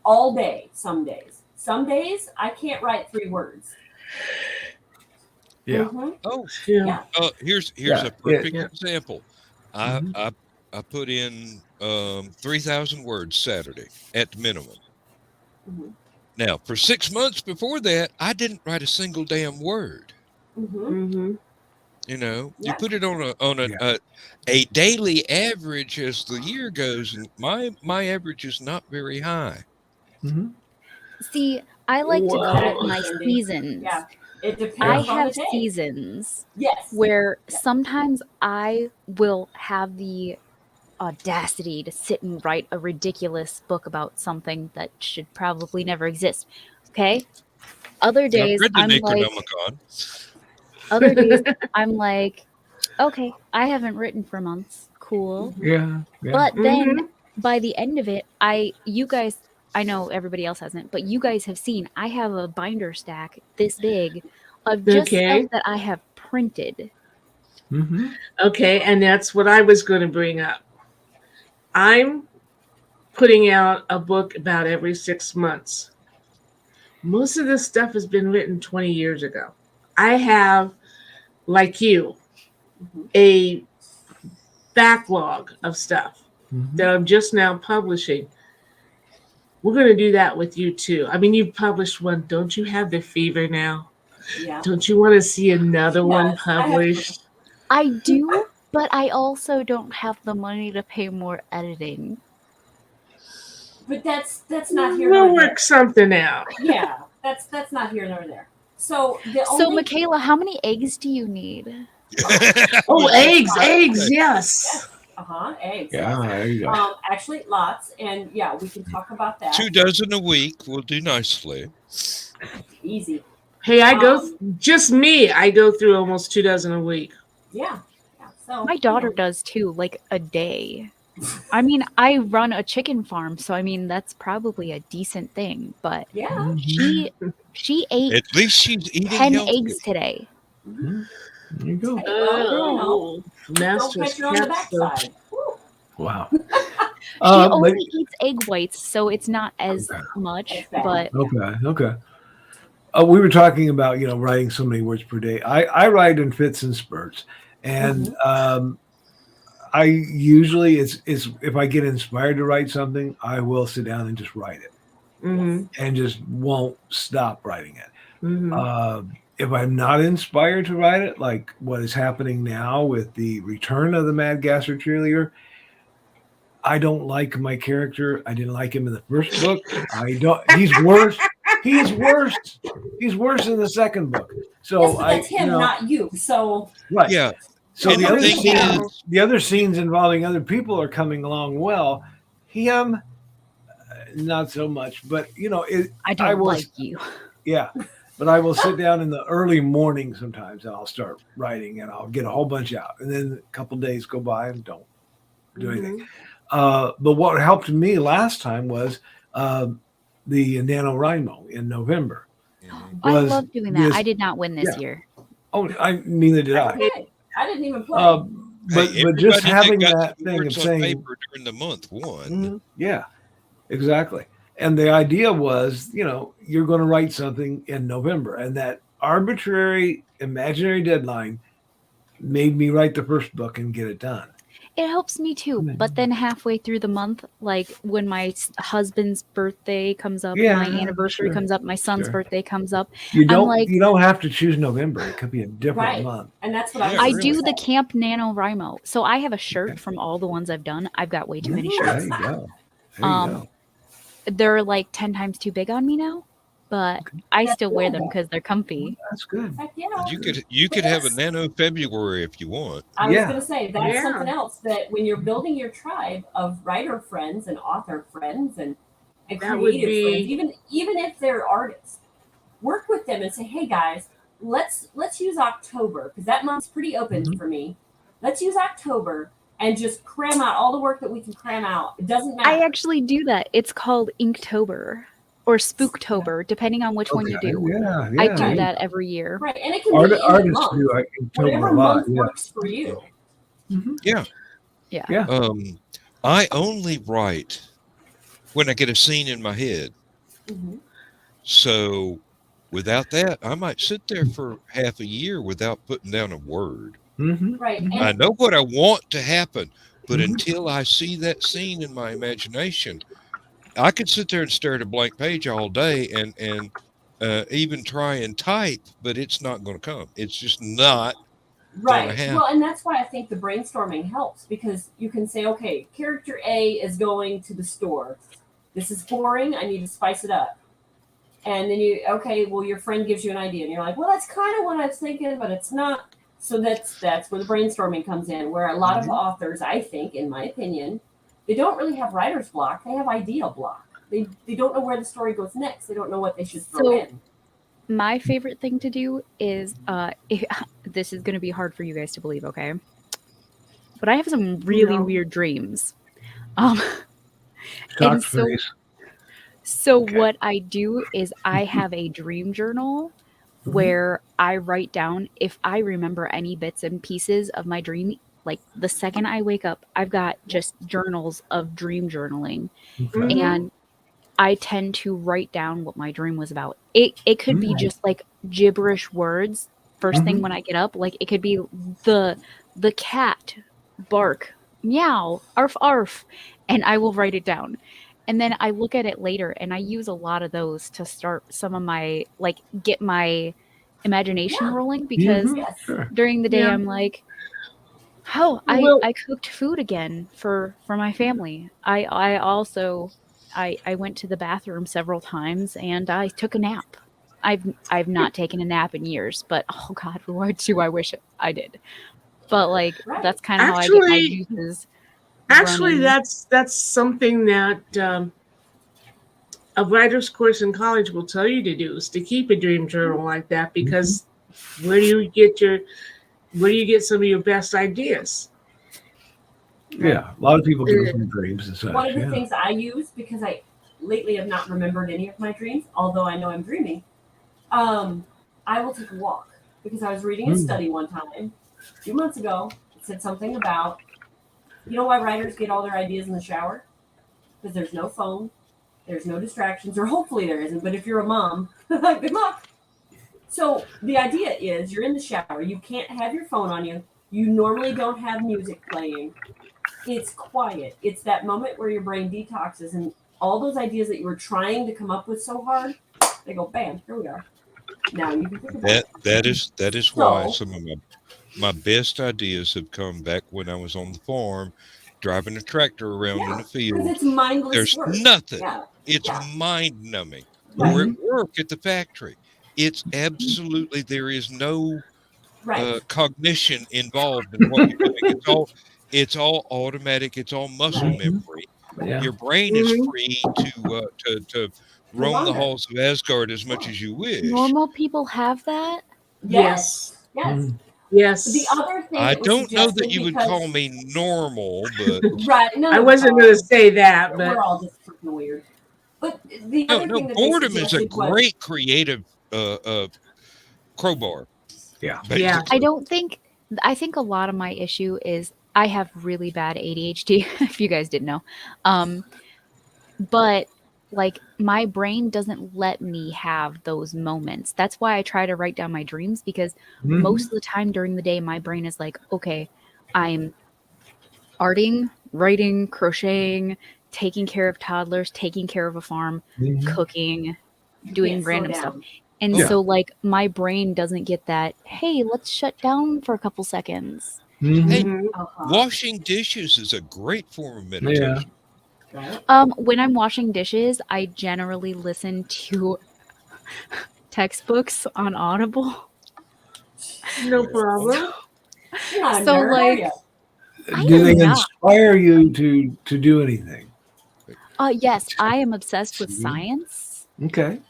all day some days. Some days I can't write 3 words. Yeah. Mhm. Oh, Yeah. here's Yeah, a perfect yeah. example. I put in 3,000 words Saturday at the minimum. Mhm. Now, for 6 months before that, I didn't write a single damn word. Mhm. You know, Yeah. you put it on Yeah. a daily average as the year goes, and my average is not very high. Mhm. See, I like to call it Wow. my Cindy. seasons. Yeah. It depends I on the have day. seasons Yes. where sometimes I will have the audacity to sit and write a ridiculous book about something that should probably never exist. Okay? Other I've days read the I'm like, Necronomicon. other days I'm like, okay, I haven't written for months. Cool. Yeah. Yeah. But then by the end of it, you guys, I know everybody else hasn't, but you guys have seen I have a binder stack this big of just Okay. stuff that I have printed. Mhm. Okay, and that's what I was going to bring up. I'm putting out a book about every 6 months. Most of this stuff has been written 20 years ago. I have, like you, a backlog of stuff Mhm. that I'm just now publishing. We're going to do that with you too. I mean, you've published one. Don't you have the fever now? Yeah. Don't you want to see another one Yes, I have- published? I do, but I also don't have the money to pay more editing. but that's not here We'll nor there. work something out. Yeah, that's not here nor there. So So Michaela, how many eggs do you need? Oh, eggs, Yes. yes. Eggs. Yeah, there you go. Actually, lots, and yeah, we can talk about that. 2 dozen a week will do nicely. Easy. Hey, I go through almost 2 dozen a week. Yeah. So My daughter does too, like a day. I mean, I run a chicken farm, so I mean that's probably a decent thing. But yeah, she ate At least she's eating 10 healthy. eggs today. There you go. Hey, well, Oh, don't master's catch her on the cat stuff. backside. Woo. Wow. She only eats egg whites, so it's not as much. But Okay. We were talking about, writing so many words per day. I write in fits and spurts, and I usually it's if I get inspired to write something, I will sit down and just write it, and just won't stop writing it. If I'm not inspired to write it, like what is happening now with the return of the Mad Gasser cheerleader, I don't like my character. I didn't like him in the first book. He's worse. He's worse. He's worse in the second book. So Yes, but that's him, not you. So right. Yeah. So And the other scenes involving other people are coming along well. Him, not so much. But I don't like you. Yeah. But I will sit down in the early morning sometimes, and I'll start writing, and I'll get a whole bunch out. And then a couple of days go by and don't do anything. But what helped me last time was the NaNoWriMo in November. I love doing that. I did not win this year. Oh, neither did I. okay. I didn't even play. But just having that thing of saying paper during the month won. Yeah, exactly. And the idea was, you're going to write something in November, and that arbitrary imaginary deadline made me write the first book and get it done. It helps me too. But then halfway through the month, like when my husband's birthday comes up, my anniversary comes up, my son's birthday comes up, you don't have to choose November. It could be a different month. And that's what I do the Camp NaNoWriMo. So I have a shirt from all the ones I've done. I've got way too many shirts. There you go. They're like 10 times too big on me now, but I still wear them because they're comfy. That's good. Heck yeah. You could have a Nano February if you want. I was going to say that's something else that when you're building your tribe of writer friends and author friends and creative friends, even if they're artists, work with them and say, hey guys, let's use October because that month's pretty open for me. Let's use October and just cram out all the work that we can cram out. It doesn't matter. I actually do that. It's called Inktober or Spooktober, depending on which one you do. Yeah, I do that every year. Right, and it can be any month. Whatever month works for you. Yeah. I only write when I get a scene in my head. So without that, I might sit there for half a year without putting down a word. Right. I know what I want to happen, but until I see that scene in my imagination, I could sit there and stare at a blank page all day and even try and type, but it's not going to come. It's just not going to happen. Well, and that's why I think the brainstorming helps because you can say, okay, character A is going to the store. This is boring. I need to spice it up. And then your friend gives you an idea and you're like, well, that's kind of what I was thinking, but it's not. So that's where the brainstorming comes in, where a lot of authors, I think, in my opinion, they don't really have writer's block. They have idea block. They don't know where the story goes next. They don't know what they should throw in. My favorite thing to do is, this is going to be hard for you guys to believe, okay? But I have some really weird dreams. And so what I do is I have a dream journal where I write down if I remember any bits and pieces of my dream. Like the second I wake up, I've got just journals of dream journaling. And I tend to write down what my dream was about. It could be just like gibberish words first thing when I get up. Like it could be the cat bark, meow, arf arf, and I will write it down. And then I look at it later and I use a lot of those to start some of my, like, get my imagination rolling because during the day I'm like, I cooked food again for my family. I also I went to the bathroom several times and I took a nap. I've not taken a nap in years, but oh God, what do I wish I did? But like that's kind of how I get my juices. Actually, running. that's something that a writer's course in college will tell you to do, is to keep a dream journal like that, because where do you get some of your best ideas? Yeah, a lot of people get from dreams and such. One of the things I use, because I lately have not remembered any of my dreams, although I know I'm dreaming, I will take a walk, because I was reading a study one time a few months ago. It said something about, you know why writers get all their ideas in the shower? Because there's no phone, there's no distractions, or hopefully there isn't, but if you're a mom, good luck. So the idea is you're in the shower, you can't have your phone on you, you normally don't have music playing. It's quiet. It's that moment where your brain detoxes, and all those ideas that you were trying to come up with so hard, they go bam, here we are. Now you can think about it. That is why some of my best ideas have come back when I was on the farm, driving a tractor around in the field. Because it's mindless There's work. nothing. Yeah. It's mind numbing. Right. Or at work at the factory. It's absolutely, there is no cognition involved in what you're doing. It's all automatic. It's all muscle memory. Yeah. Your brain is free to roam the halls of Asgard as much as you wish. Normal people have that? Yes. Yes. The other thing I don't know that you would call me normal, but right. No, I wasn't going to say that, but we're all just freaking weird. But the other thing that boredom is a great creative crowbar. Yeah. I think a lot of my issue is I have really bad ADHD, if you guys didn't know. But like my brain doesn't let me have those moments. That's why I try to write down my dreams, because most of the time during the day, my brain is like, okay, I'm arting, writing, crocheting, taking care of toddlers, taking care of a farm, cooking, doing random stuff. And so like my brain doesn't get that, hey, let's shut down for a couple seconds. Hey, washing dishes is a great form of meditation. When I'm washing dishes, I generally listen to textbooks on Audible. No problem. So like, do they inspire you to do anything? Yes, I am obsessed with science. Okay.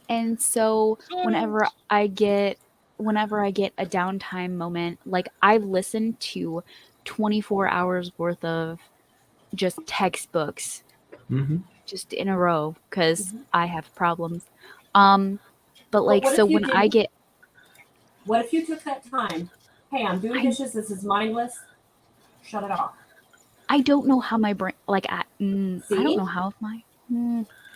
And so whenever I get a downtime moment, like I listen to 24 hours worth of just textbooks just in a row, because I have problems. But like, so when I get, what if you took that time? Hey, I'm doing dishes. This is mindless. Shut it off. I don't know how my brain, like, I don't know how my.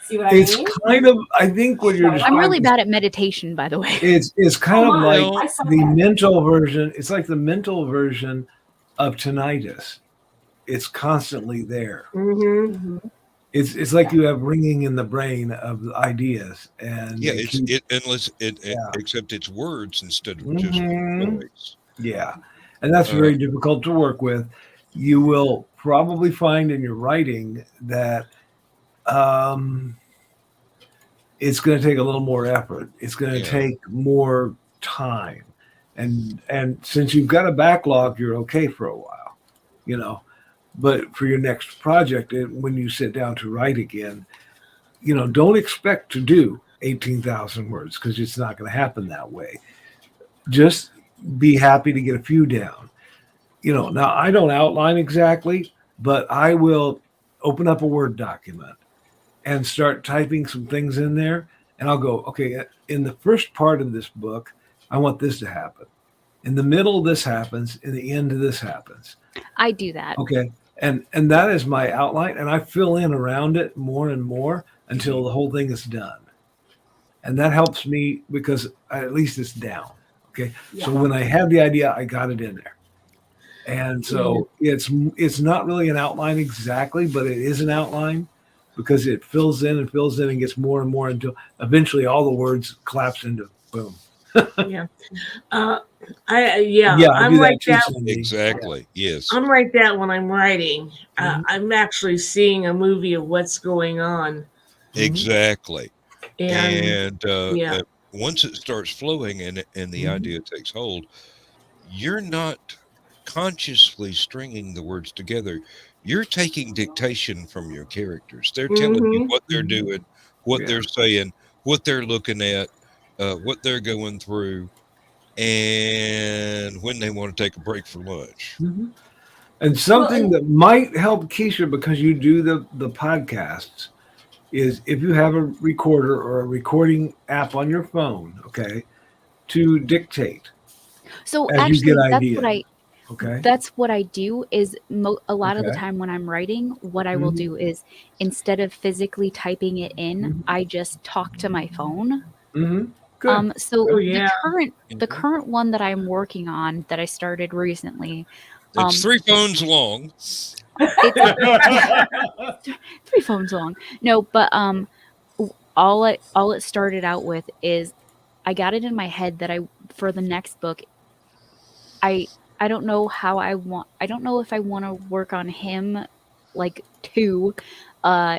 See what I mean? It's kind of, I think what you're describing. I'm really bad at meditation, by the way. It's kind of like the mental version. It's like the mental version of tinnitus. It's constantly there. It's like you have ringing in the brain of ideas, and except it's words instead of just noise. Yeah, and that's very difficult to work with. You will probably find in your writing that it's going to take a little more effort. It's going to take more time, and since you've got a backlog, you're okay for a while, you know. But for your next project, when you sit down to write again, you know, don't expect to do 18,000 words, because it's not going to happen that way. Just be happy to get a few down. You know, now I don't outline exactly, but I will open up a Word document and start typing some things in there. And I'll go, okay, in the first part of this book, I want this to happen. In the middle, this happens. In the end, this happens. I do that. Okay. And that is my outline, and I fill in around it more and more until the whole thing is done. And that helps me because at least it's down. Okay. Yeah. So when I have the idea, I got it in there. And so it's not really an outline exactly, but it is an outline because it fills in and gets more and more until eventually all the words collapse into boom. Yeah. I'm like that. Exactly. Yes. I'm like that when I'm writing. I'm actually seeing a movie of what's going on. Exactly. And yeah. Once it starts flowing and the idea takes hold, you're not consciously stringing the words together. You're taking dictation from your characters. They're telling you what they're doing, what they're saying, what they're looking at, what they're going through, and when they want to take a break for lunch. And something that might help Keisha, because you do the podcasts, is if you have a recorder or a recording app on your phone, okay, to dictate. So as actually, you get that's ideas. that's what I do is a lot of the time when I'm writing, what I will do is instead of physically typing it in, I just talk to my phone. Good. So the current one that I'm working on that I started recently, it's 3 phones long. It's 3 phones long. No, but all it started out with is I got it in my head that for the next book, I don't know how I don't know if I want to work on him like 2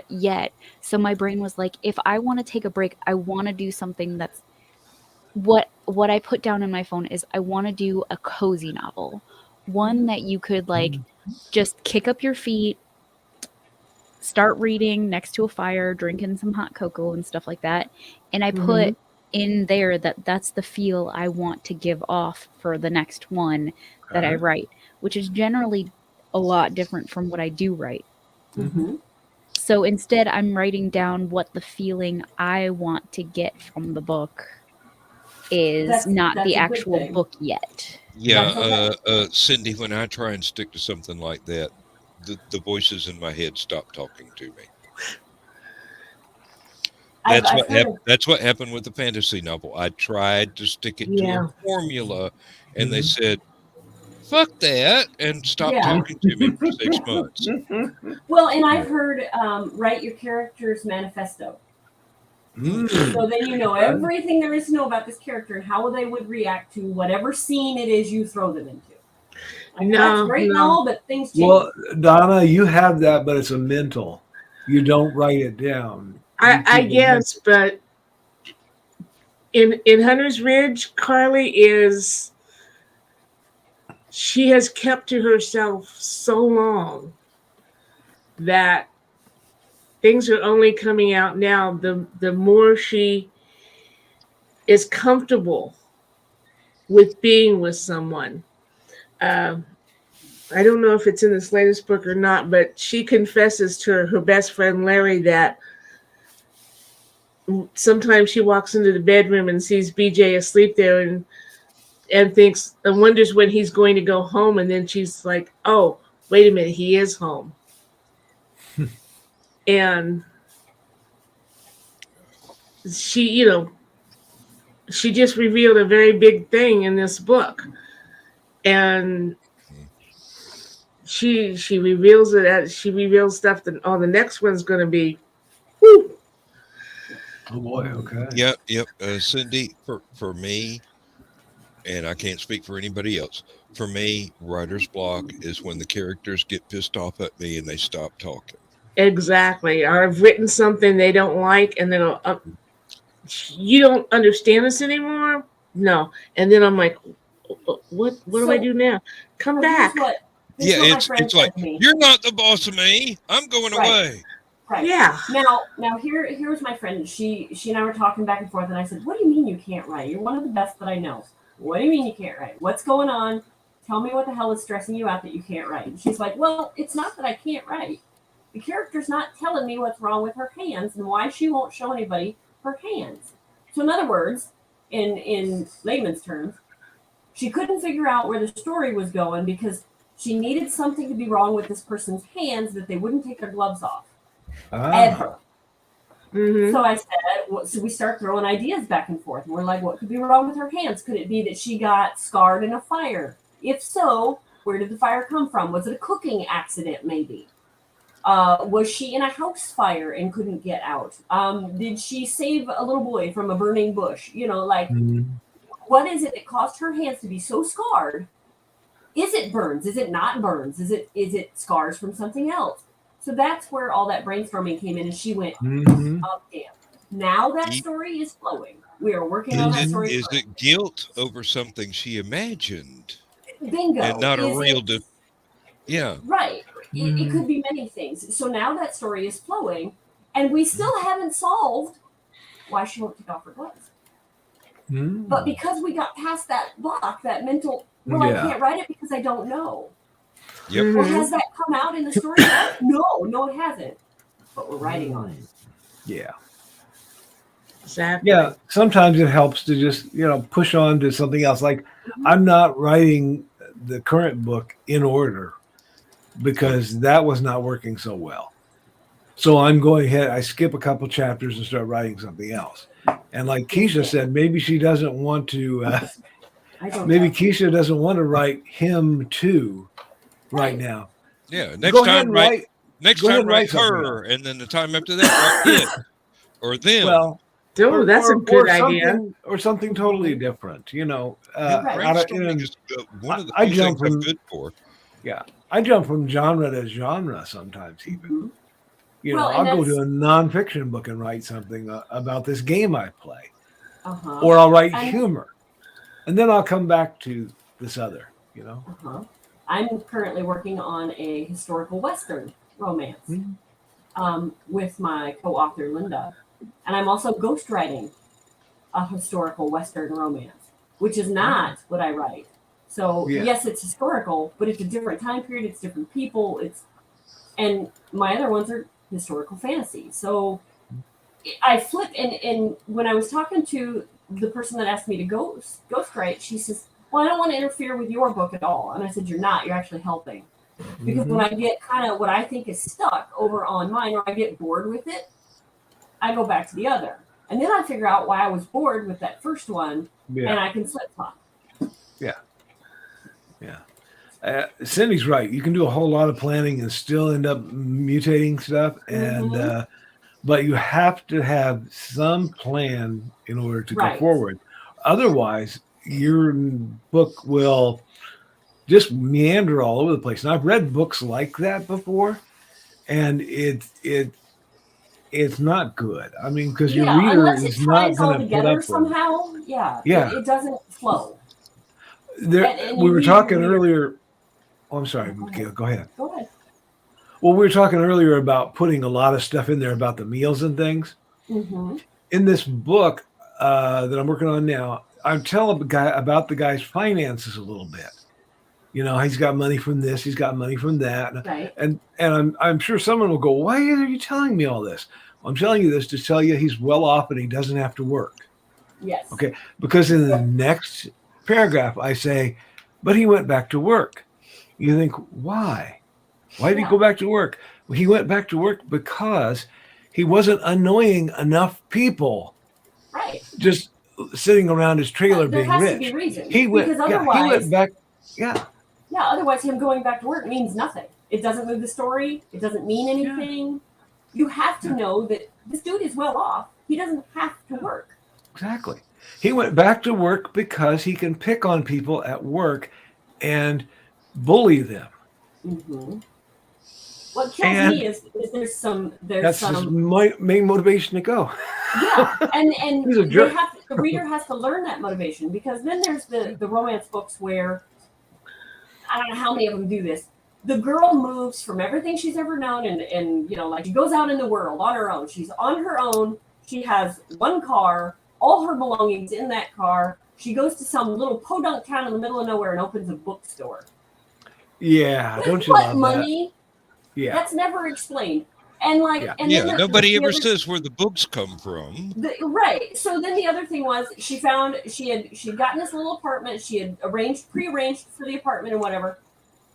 yet. So my brain was like, if I want to take a break, I want to do something that's what I put down in my phone is I want to do a cozy novel. One that you could like just kick up your feet, start reading next to a fire, drinking some hot cocoa and stuff like that. And I put in there that's the feel I want to give off for the next one that I write, which is generally a lot different from what I do write. So instead, I'm writing down what the feeling I want to get from the book is, that's the actual book yet. Yeah, Cindy, when I try and stick to something like that, the voices in my head stop talking to me. That's what happened with the fantasy novel. I tried to stick it to a formula, and they said, "Fuck that," and stopped talking to me for 6 months. Well, and I've heard write your character's manifesto. So then you know everything there is to know about this character and how they would react to whatever scene it is you throw them into. Like, that's great and all, but things change. Well, Donna, you have that, but it's a mental. You don't write it down. I guess, but in Hunter's Ridge, Carly she has kept to herself so long that things are only coming out now. The more she is comfortable with being with someone. I don't know if it's in this latest book or not, but she confesses to her best friend Larry that sometimes she walks into the bedroom and sees BJ asleep there and thinks and wonders when he's going to go home, and then she's like, "Oh, wait a minute, he is home." And she just revealed a very big thing in this book, and she reveals it as she reveals stuff that the next one's going to be. Whoo. Oh boy, okay. Yep. Cindy, for me, and I can't speak for anybody else, for me, writer's block is when the characters get pissed off at me and they stop talking. Exactly. Or I've written something they don't like, and then you don't understand this anymore? No. And then I'm like, what do I do now? Come back. It's like, you're not the boss of me. I'm going away. Right. Yeah. Now here's my friend. She and I were talking back and forth, and I said, "What do you mean you can't write? You're one of the best that I know. What do you mean you can't write? What's going on? Tell me what the hell is stressing you out that you can't write." And she's like, "Well, it's not that I can't write. The character's not telling me what's wrong with her hands and why she won't show anybody her hands." So in other words, in layman's terms, she couldn't figure out where the story was going because she needed something to be wrong with this person's hands that they wouldn't take their gloves off. Ever. So I said, so we start throwing ideas back and forth. And we're like, what could be wrong with her hands? Could it be that she got scarred in a fire? If so, where did the fire come from? Was it a cooking accident, maybe? Was she in a house fire and couldn't get out? Did she save a little boy from a burning bush? what is it that caused her hands to be so scarred? Is it burns? Is it not burns? Is it scars from something else? So that's where all that brainstorming came in, and she went, oh, damn. Now that story is flowing. We are working on that story. Is it guilt over something she imagined? Bingo. And not a real... Yeah. Right. It could be many things. So now that story is flowing, and we still haven't solved why she won't take off her gloves. But because we got past that block, that mental, I can't write it because I don't know. Yep. Well, has that come out in the story? No, it hasn't. But we're writing on it. Yeah. Exactly. Yeah. Sometimes it helps to just, push on to something else. Like I'm not writing the current book in order because that was not working so well. So I'm going ahead, I skip a couple chapters and start writing something else. And like Keisha said, maybe she doesn't want to, Keisha doesn't want to write him too right now. Yeah. Next time write her, and then the time after that, write it or them. Well, that's a good idea. Or something totally different, Brainstorming is one of the things I'm good for. Yeah. I jump from genre to genre sometimes even. Well, I'll go to a nonfiction book and write something about this game I play. Or I'll write humor. And then I'll come back to this other, I'm currently working on a historical Western romance with my co-author, Linda. And I'm also ghostwriting a historical Western romance, which is not what I write. So, yes, it's historical, but it's a different time period. It's different people. And my other ones are historical fantasy. So I flip, and when I was talking to the person that asked me to ghostwrite, she says, well, I don't want to interfere with your book at all. And I said, you're not. You're actually helping. Because when I get kind of what I think is stuck over on mine, or I get bored with it, I go back to the other. And then I figure out why I was bored with that first one, and I can flip-flop. Yeah. Cindy's right. You can do a whole lot of planning and still end up mutating stuff, and but you have to have some plan in order to go forward. Otherwise, your book will just meander all over the place. And I've read books like that before, and it's not good. I mean, because your reader is not going to put up somehow. with it. It doesn't flow. We were talking earlier. Oh, I'm sorry. Go ahead. Go ahead. Well, we were talking earlier about putting a lot of stuff in there about the meals and things. In this book that I'm working on now, I'm telling the guy about the guy's finances a little bit. He's got money from this, he's got money from that, and I'm sure someone will go, "Why are you telling me all this?" Well, I'm telling you this to tell you he's well off and he doesn't have to work. Yes. Okay. Because in the next paragraph, I say, "But he went back to work." You think, why? Why did he go back to work? Well, he went back to work because he wasn't annoying enough people. Right. Just sitting around his trailer being rich. There has to be a reason. He went back. Yeah. Yeah. Otherwise, him going back to work means nothing. It doesn't move the story. It doesn't mean anything. You have to know that this dude is well off. He doesn't have to work. Exactly. He went back to work because he can pick on people at work and bully them. What kills me is there's some his main motivation to go. Yeah, and He's a jerk. The reader has to learn that motivation, because then there's the romance books where, I don't know how many of them do this. The girl moves from everything she's ever known, and like she goes out in the world on her own. She's on her own. She has one car, all her belongings in that car. She goes to some little podunk town in the middle of nowhere and opens a bookstore. Yeah, don't you love money? That? Yeah, that's never explained. And nobody ever says where the books come from. Right. So then the other thing was she had gotten this little apartment. She had prearranged for the apartment and whatever.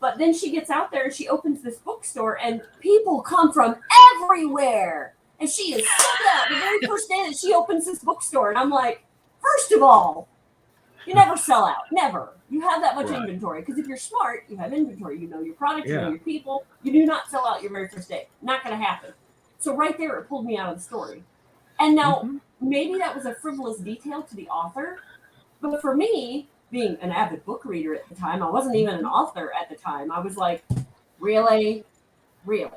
But then she gets out there and she opens this bookstore, and people come from everywhere. And she is sold out the very first day that she opens this bookstore. And I'm like, first of all, you never sell out. Never. You have that much inventory. Because if you're smart, you have inventory. You know your product, you know your people. You do not sell out your very first day. Not going to happen. So right there, it pulled me out of the story. And now, maybe that was a frivolous detail to the author, But for me, being an avid book reader at the time, I wasn't even an author at the time. I was like, really? Really?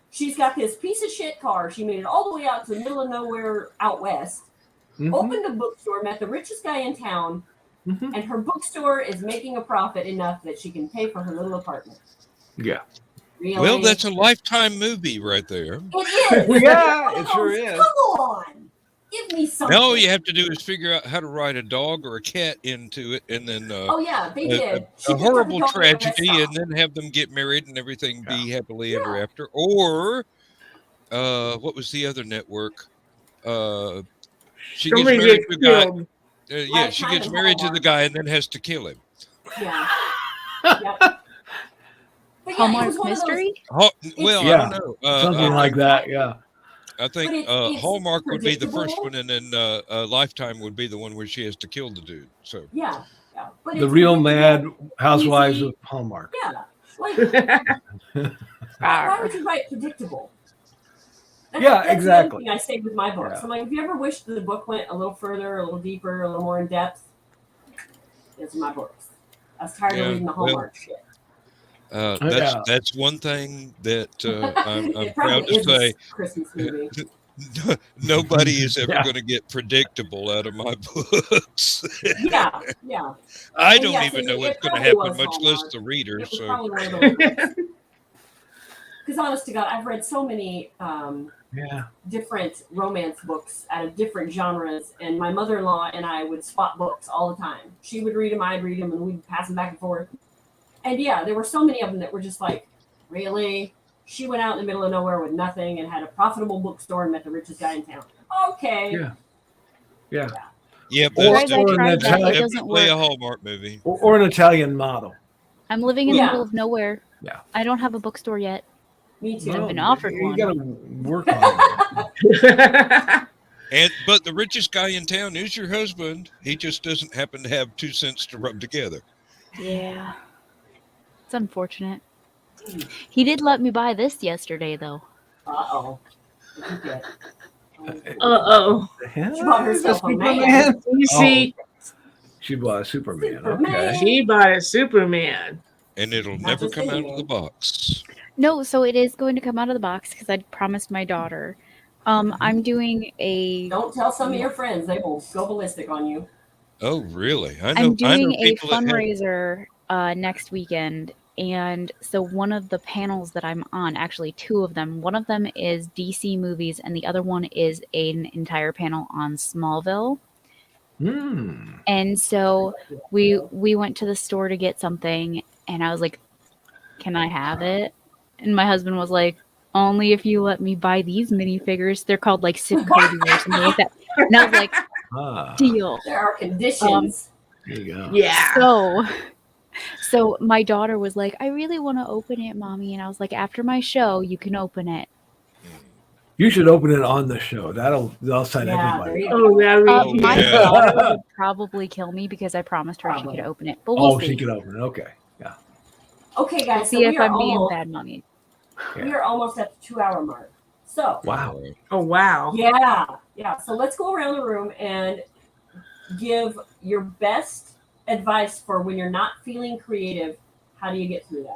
She's got this piece of shit car. She made it all the way out to the middle of nowhere out west, opened a bookstore, met the richest guy in town, and her bookstore is making a profit enough that she can pay for her little apartment. Yeah. Really? Well, that's a Lifetime movie right there. It is. Yeah, it sure is. Come on. Give me something. All you have to do is figure out how to write a dog or a cat into it, and then oh yeah, they did. A horrible tragedy, and then have them get married and everything be happily ever after. Or what was the other network? She gets married to a guy. She gets married to the guy and then has to kill him. Yeah. Yep. Hallmark Mystery? I don't know. Something like that, yeah. I think Hallmark would be the first one, and then Lifetime would be the one where she has to kill the dude. So yeah. But the real Mad Housewives of Hallmark. Yeah. Like, why would you write predictable? That's exactly. The thing I say with my books. I'm like, if you ever wished the book went a little further, a little deeper, a little more in depth, these are my books. I was tired of reading the Hallmark shit. That's one thing that I'm proud to say. Christmas movie. Nobody is ever going to get predictable out of my books. yeah. I don't even know what's going to happen, much less the reader. So, because honest to God, I've read so many different romance books out of different genres, and my mother-in-law and I would swap books all the time. She would read them, I'd read them, and we'd pass them back and forth. And there were so many of them that were just like, really? She went out in the middle of nowhere with nothing and had a profitable bookstore and met the richest guy in town. Okay. Yeah, that's definitely a Hallmark movie. Or an Italian model. I'm living in the middle of nowhere. Yeah. I don't have a bookstore yet. Me too. I've been offered you one. You got to work on it. But the richest guy in town is your husband. He just doesn't happen to have 2 cents to rub together. Yeah. It's unfortunate. He did let me buy this yesterday, though. Uh-oh. She bought herself a man. You see? She bought a Superman. Okay. She bought a Superman. And it'll never come out of the box. No, so it is going to come out of the box because I promised my daughter. I'm doing a... Don't tell some of your friends. They will go ballistic on you. Oh, really? I'm doing a fundraiser next weekend. And so one of the panels that I'm on, actually 2 of them, one of them is DC movies and the other one is an entire panel on Smallville. And so we went to the store to get something and I was like, can I have it? And my husband was like, only if you let me buy these minifigures. They're called like Sip Cody or something like that. And I was like, deal. There are conditions. There you go. Yeah. So my daughter was like, I really want to open it, Mommy. And I was like, after my show, you can open it. You should open it on the show. That'll sign everybody. My daughter would probably kill me because I promised her she could open it. But we'll see. She could open it. Okay. Yeah. Okay, guys. We'll see if I'm being bad mommy. We are almost at the 2-hour mark. So. Wow. Oh, wow. Yeah. So let's go around the room and give your best advice for when you're not feeling creative. How do you get through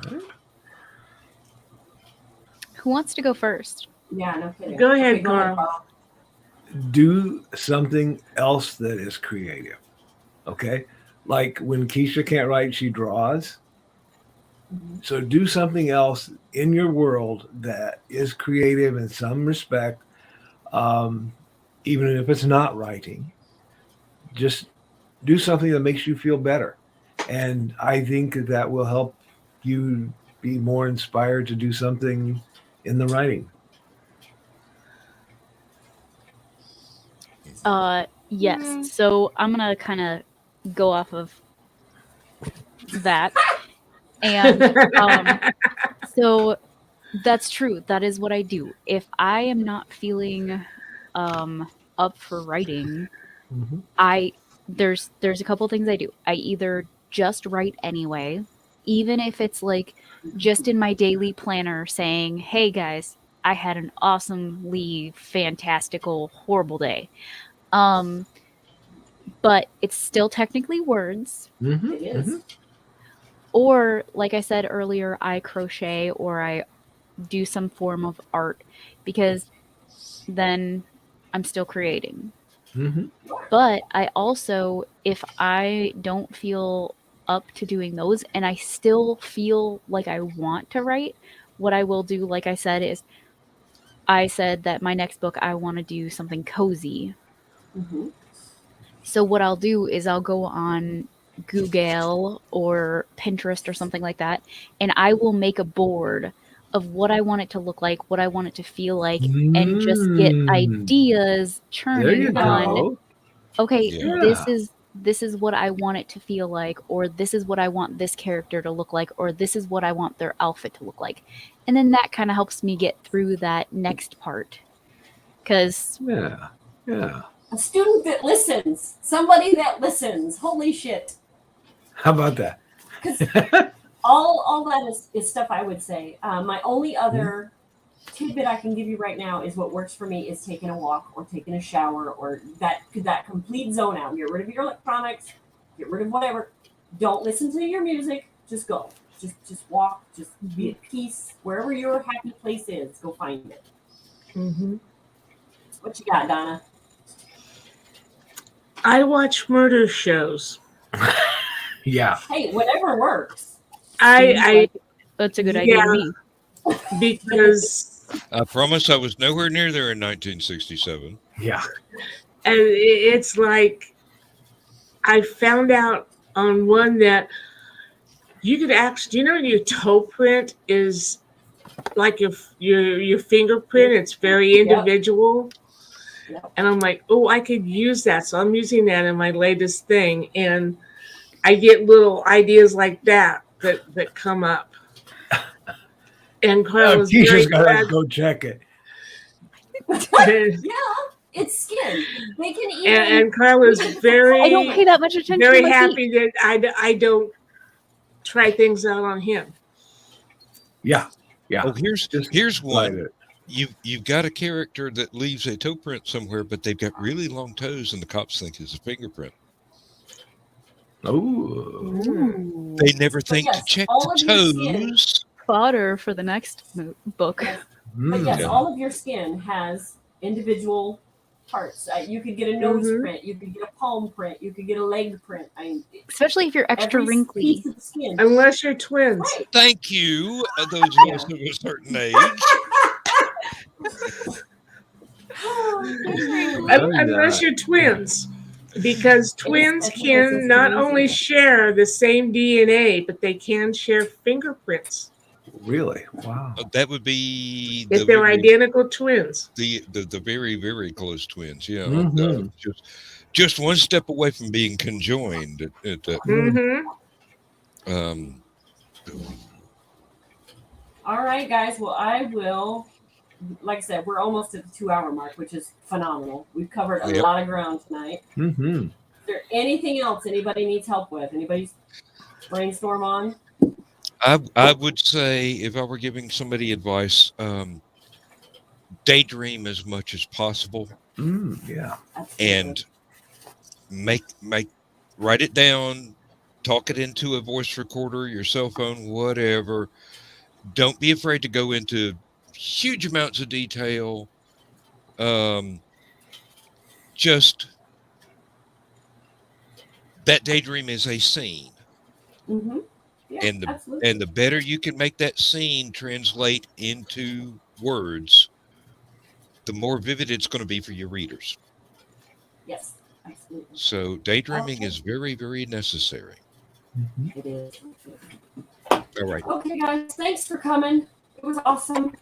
that? Who wants to go first? Yeah, no kidding. Go ahead, Carl. Do something else that is creative. Okay? Like when Keisha can't write, she draws. So do something else in your world that is creative in some respect, even if it's not writing. Just do something that makes you feel better. And I think that will help you be more inspired to do something in the writing. Yes. So I'm going to kind of go off of that. And so that's true. That is what I do. If I am not feeling up for writing, there's a couple things I do. I either just write anyway, even if it's like just in my daily planner saying, hey guys, I had an awesomely fantastical, horrible day. but it's still technically words. Mm-hmm. It is. Mm-hmm. Or, like I said earlier, I crochet or I do some form of art, because then I'm still creating. Mm-hmm. But I also, if I don't feel up to doing those and I still feel like I want to write, what I will do, like I said, is I said that my next book, I want to do something cozy. Mm-hmm. So what I'll do is I'll go on Google or Pinterest or something like that, and I will make a board of what I want it to look like, what I want it to feel like, and just get ideas There you churning on, go. okay, Yeah. this is what I want it to feel like, or this is what I want this character to look like, or this is what I want their outfit to look like. And then that kind of helps me get through that next part. Because Yeah. A student that listens. Somebody that listens. Holy shit. How about that? Because all that is stuff I would say. My only other tidbit I can give you right now is what works for me is taking a walk or taking a shower or that complete zone out. Get rid of your electronics. Get rid of whatever. Don't listen to your music. Just go. Just walk. Just be at peace. Wherever your happy place is, go find it. Mm-hmm. What you got, Donna? I watch murder shows. Yeah. Hey, whatever works. that's a good idea to me. Because I promise I was nowhere near there in 1967. Yeah. and it's like I found out on one that you could actually, you know, your toe print is like your fingerprint. It's very individual. Yep. And I'm like, oh, I could use that. So I'm using that in my latest thing. And I get little ideas like that come up. And Carl was Keisha's very got glad. to go check it. Yeah, it's skin. They can even. And Carl was very, I don't pay that much attention very to my happy feet. that I don't try things out on him. Yeah. Oh, here's one. It. You've got a character that leaves a toe print somewhere, but they've got really long toes, and the cops think it's a fingerprint. Oh. They never think yes, to check all the of your skin- toes. Fodder for the next book. But yes, Yeah. all of your skin has individual parts. You could get a nose print. You could get a palm print. You could get a leg print. I mean, Especially if you're extra every wrinkly. piece of skin. Unless you're twins. Right. Thank you, those of us of a certain age. Unless you're twins. Because twins can not only share the same DNA, but they can share fingerprints. Really? Wow. That would be If they're identical twins. the very, very close twins. Yeah. Mhm. Just one step away from being conjoined. Mm-hmm. All right, guys. Well, I will. Like I said, we're almost at the 2-hour mark, which is phenomenal. We've covered a lot of ground tonight. Mm-hmm. Is there anything else anybody needs help with? Anybody's brainstorm on? I would say if I were giving somebody advice, daydream as much as possible. Yeah. And write it down, talk it into a voice recorder, your cell phone, whatever. Don't be afraid to go into huge amounts of detail. Just that daydream is a scene. Mm-hmm. Yeah, and the better you can make that scene translate into words, the more vivid it's going to be for your readers. Yes, absolutely. So daydreaming is very, very necessary. Mm-hmm. It is. All right. Okay, guys, thanks for coming. It was awesome.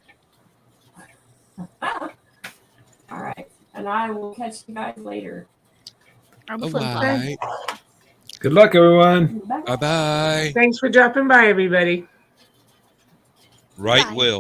All right, and I will catch you guys later. Bye. Good luck, everyone. Bye. Bye. Thanks for dropping by, everybody. Right, Bye. Will.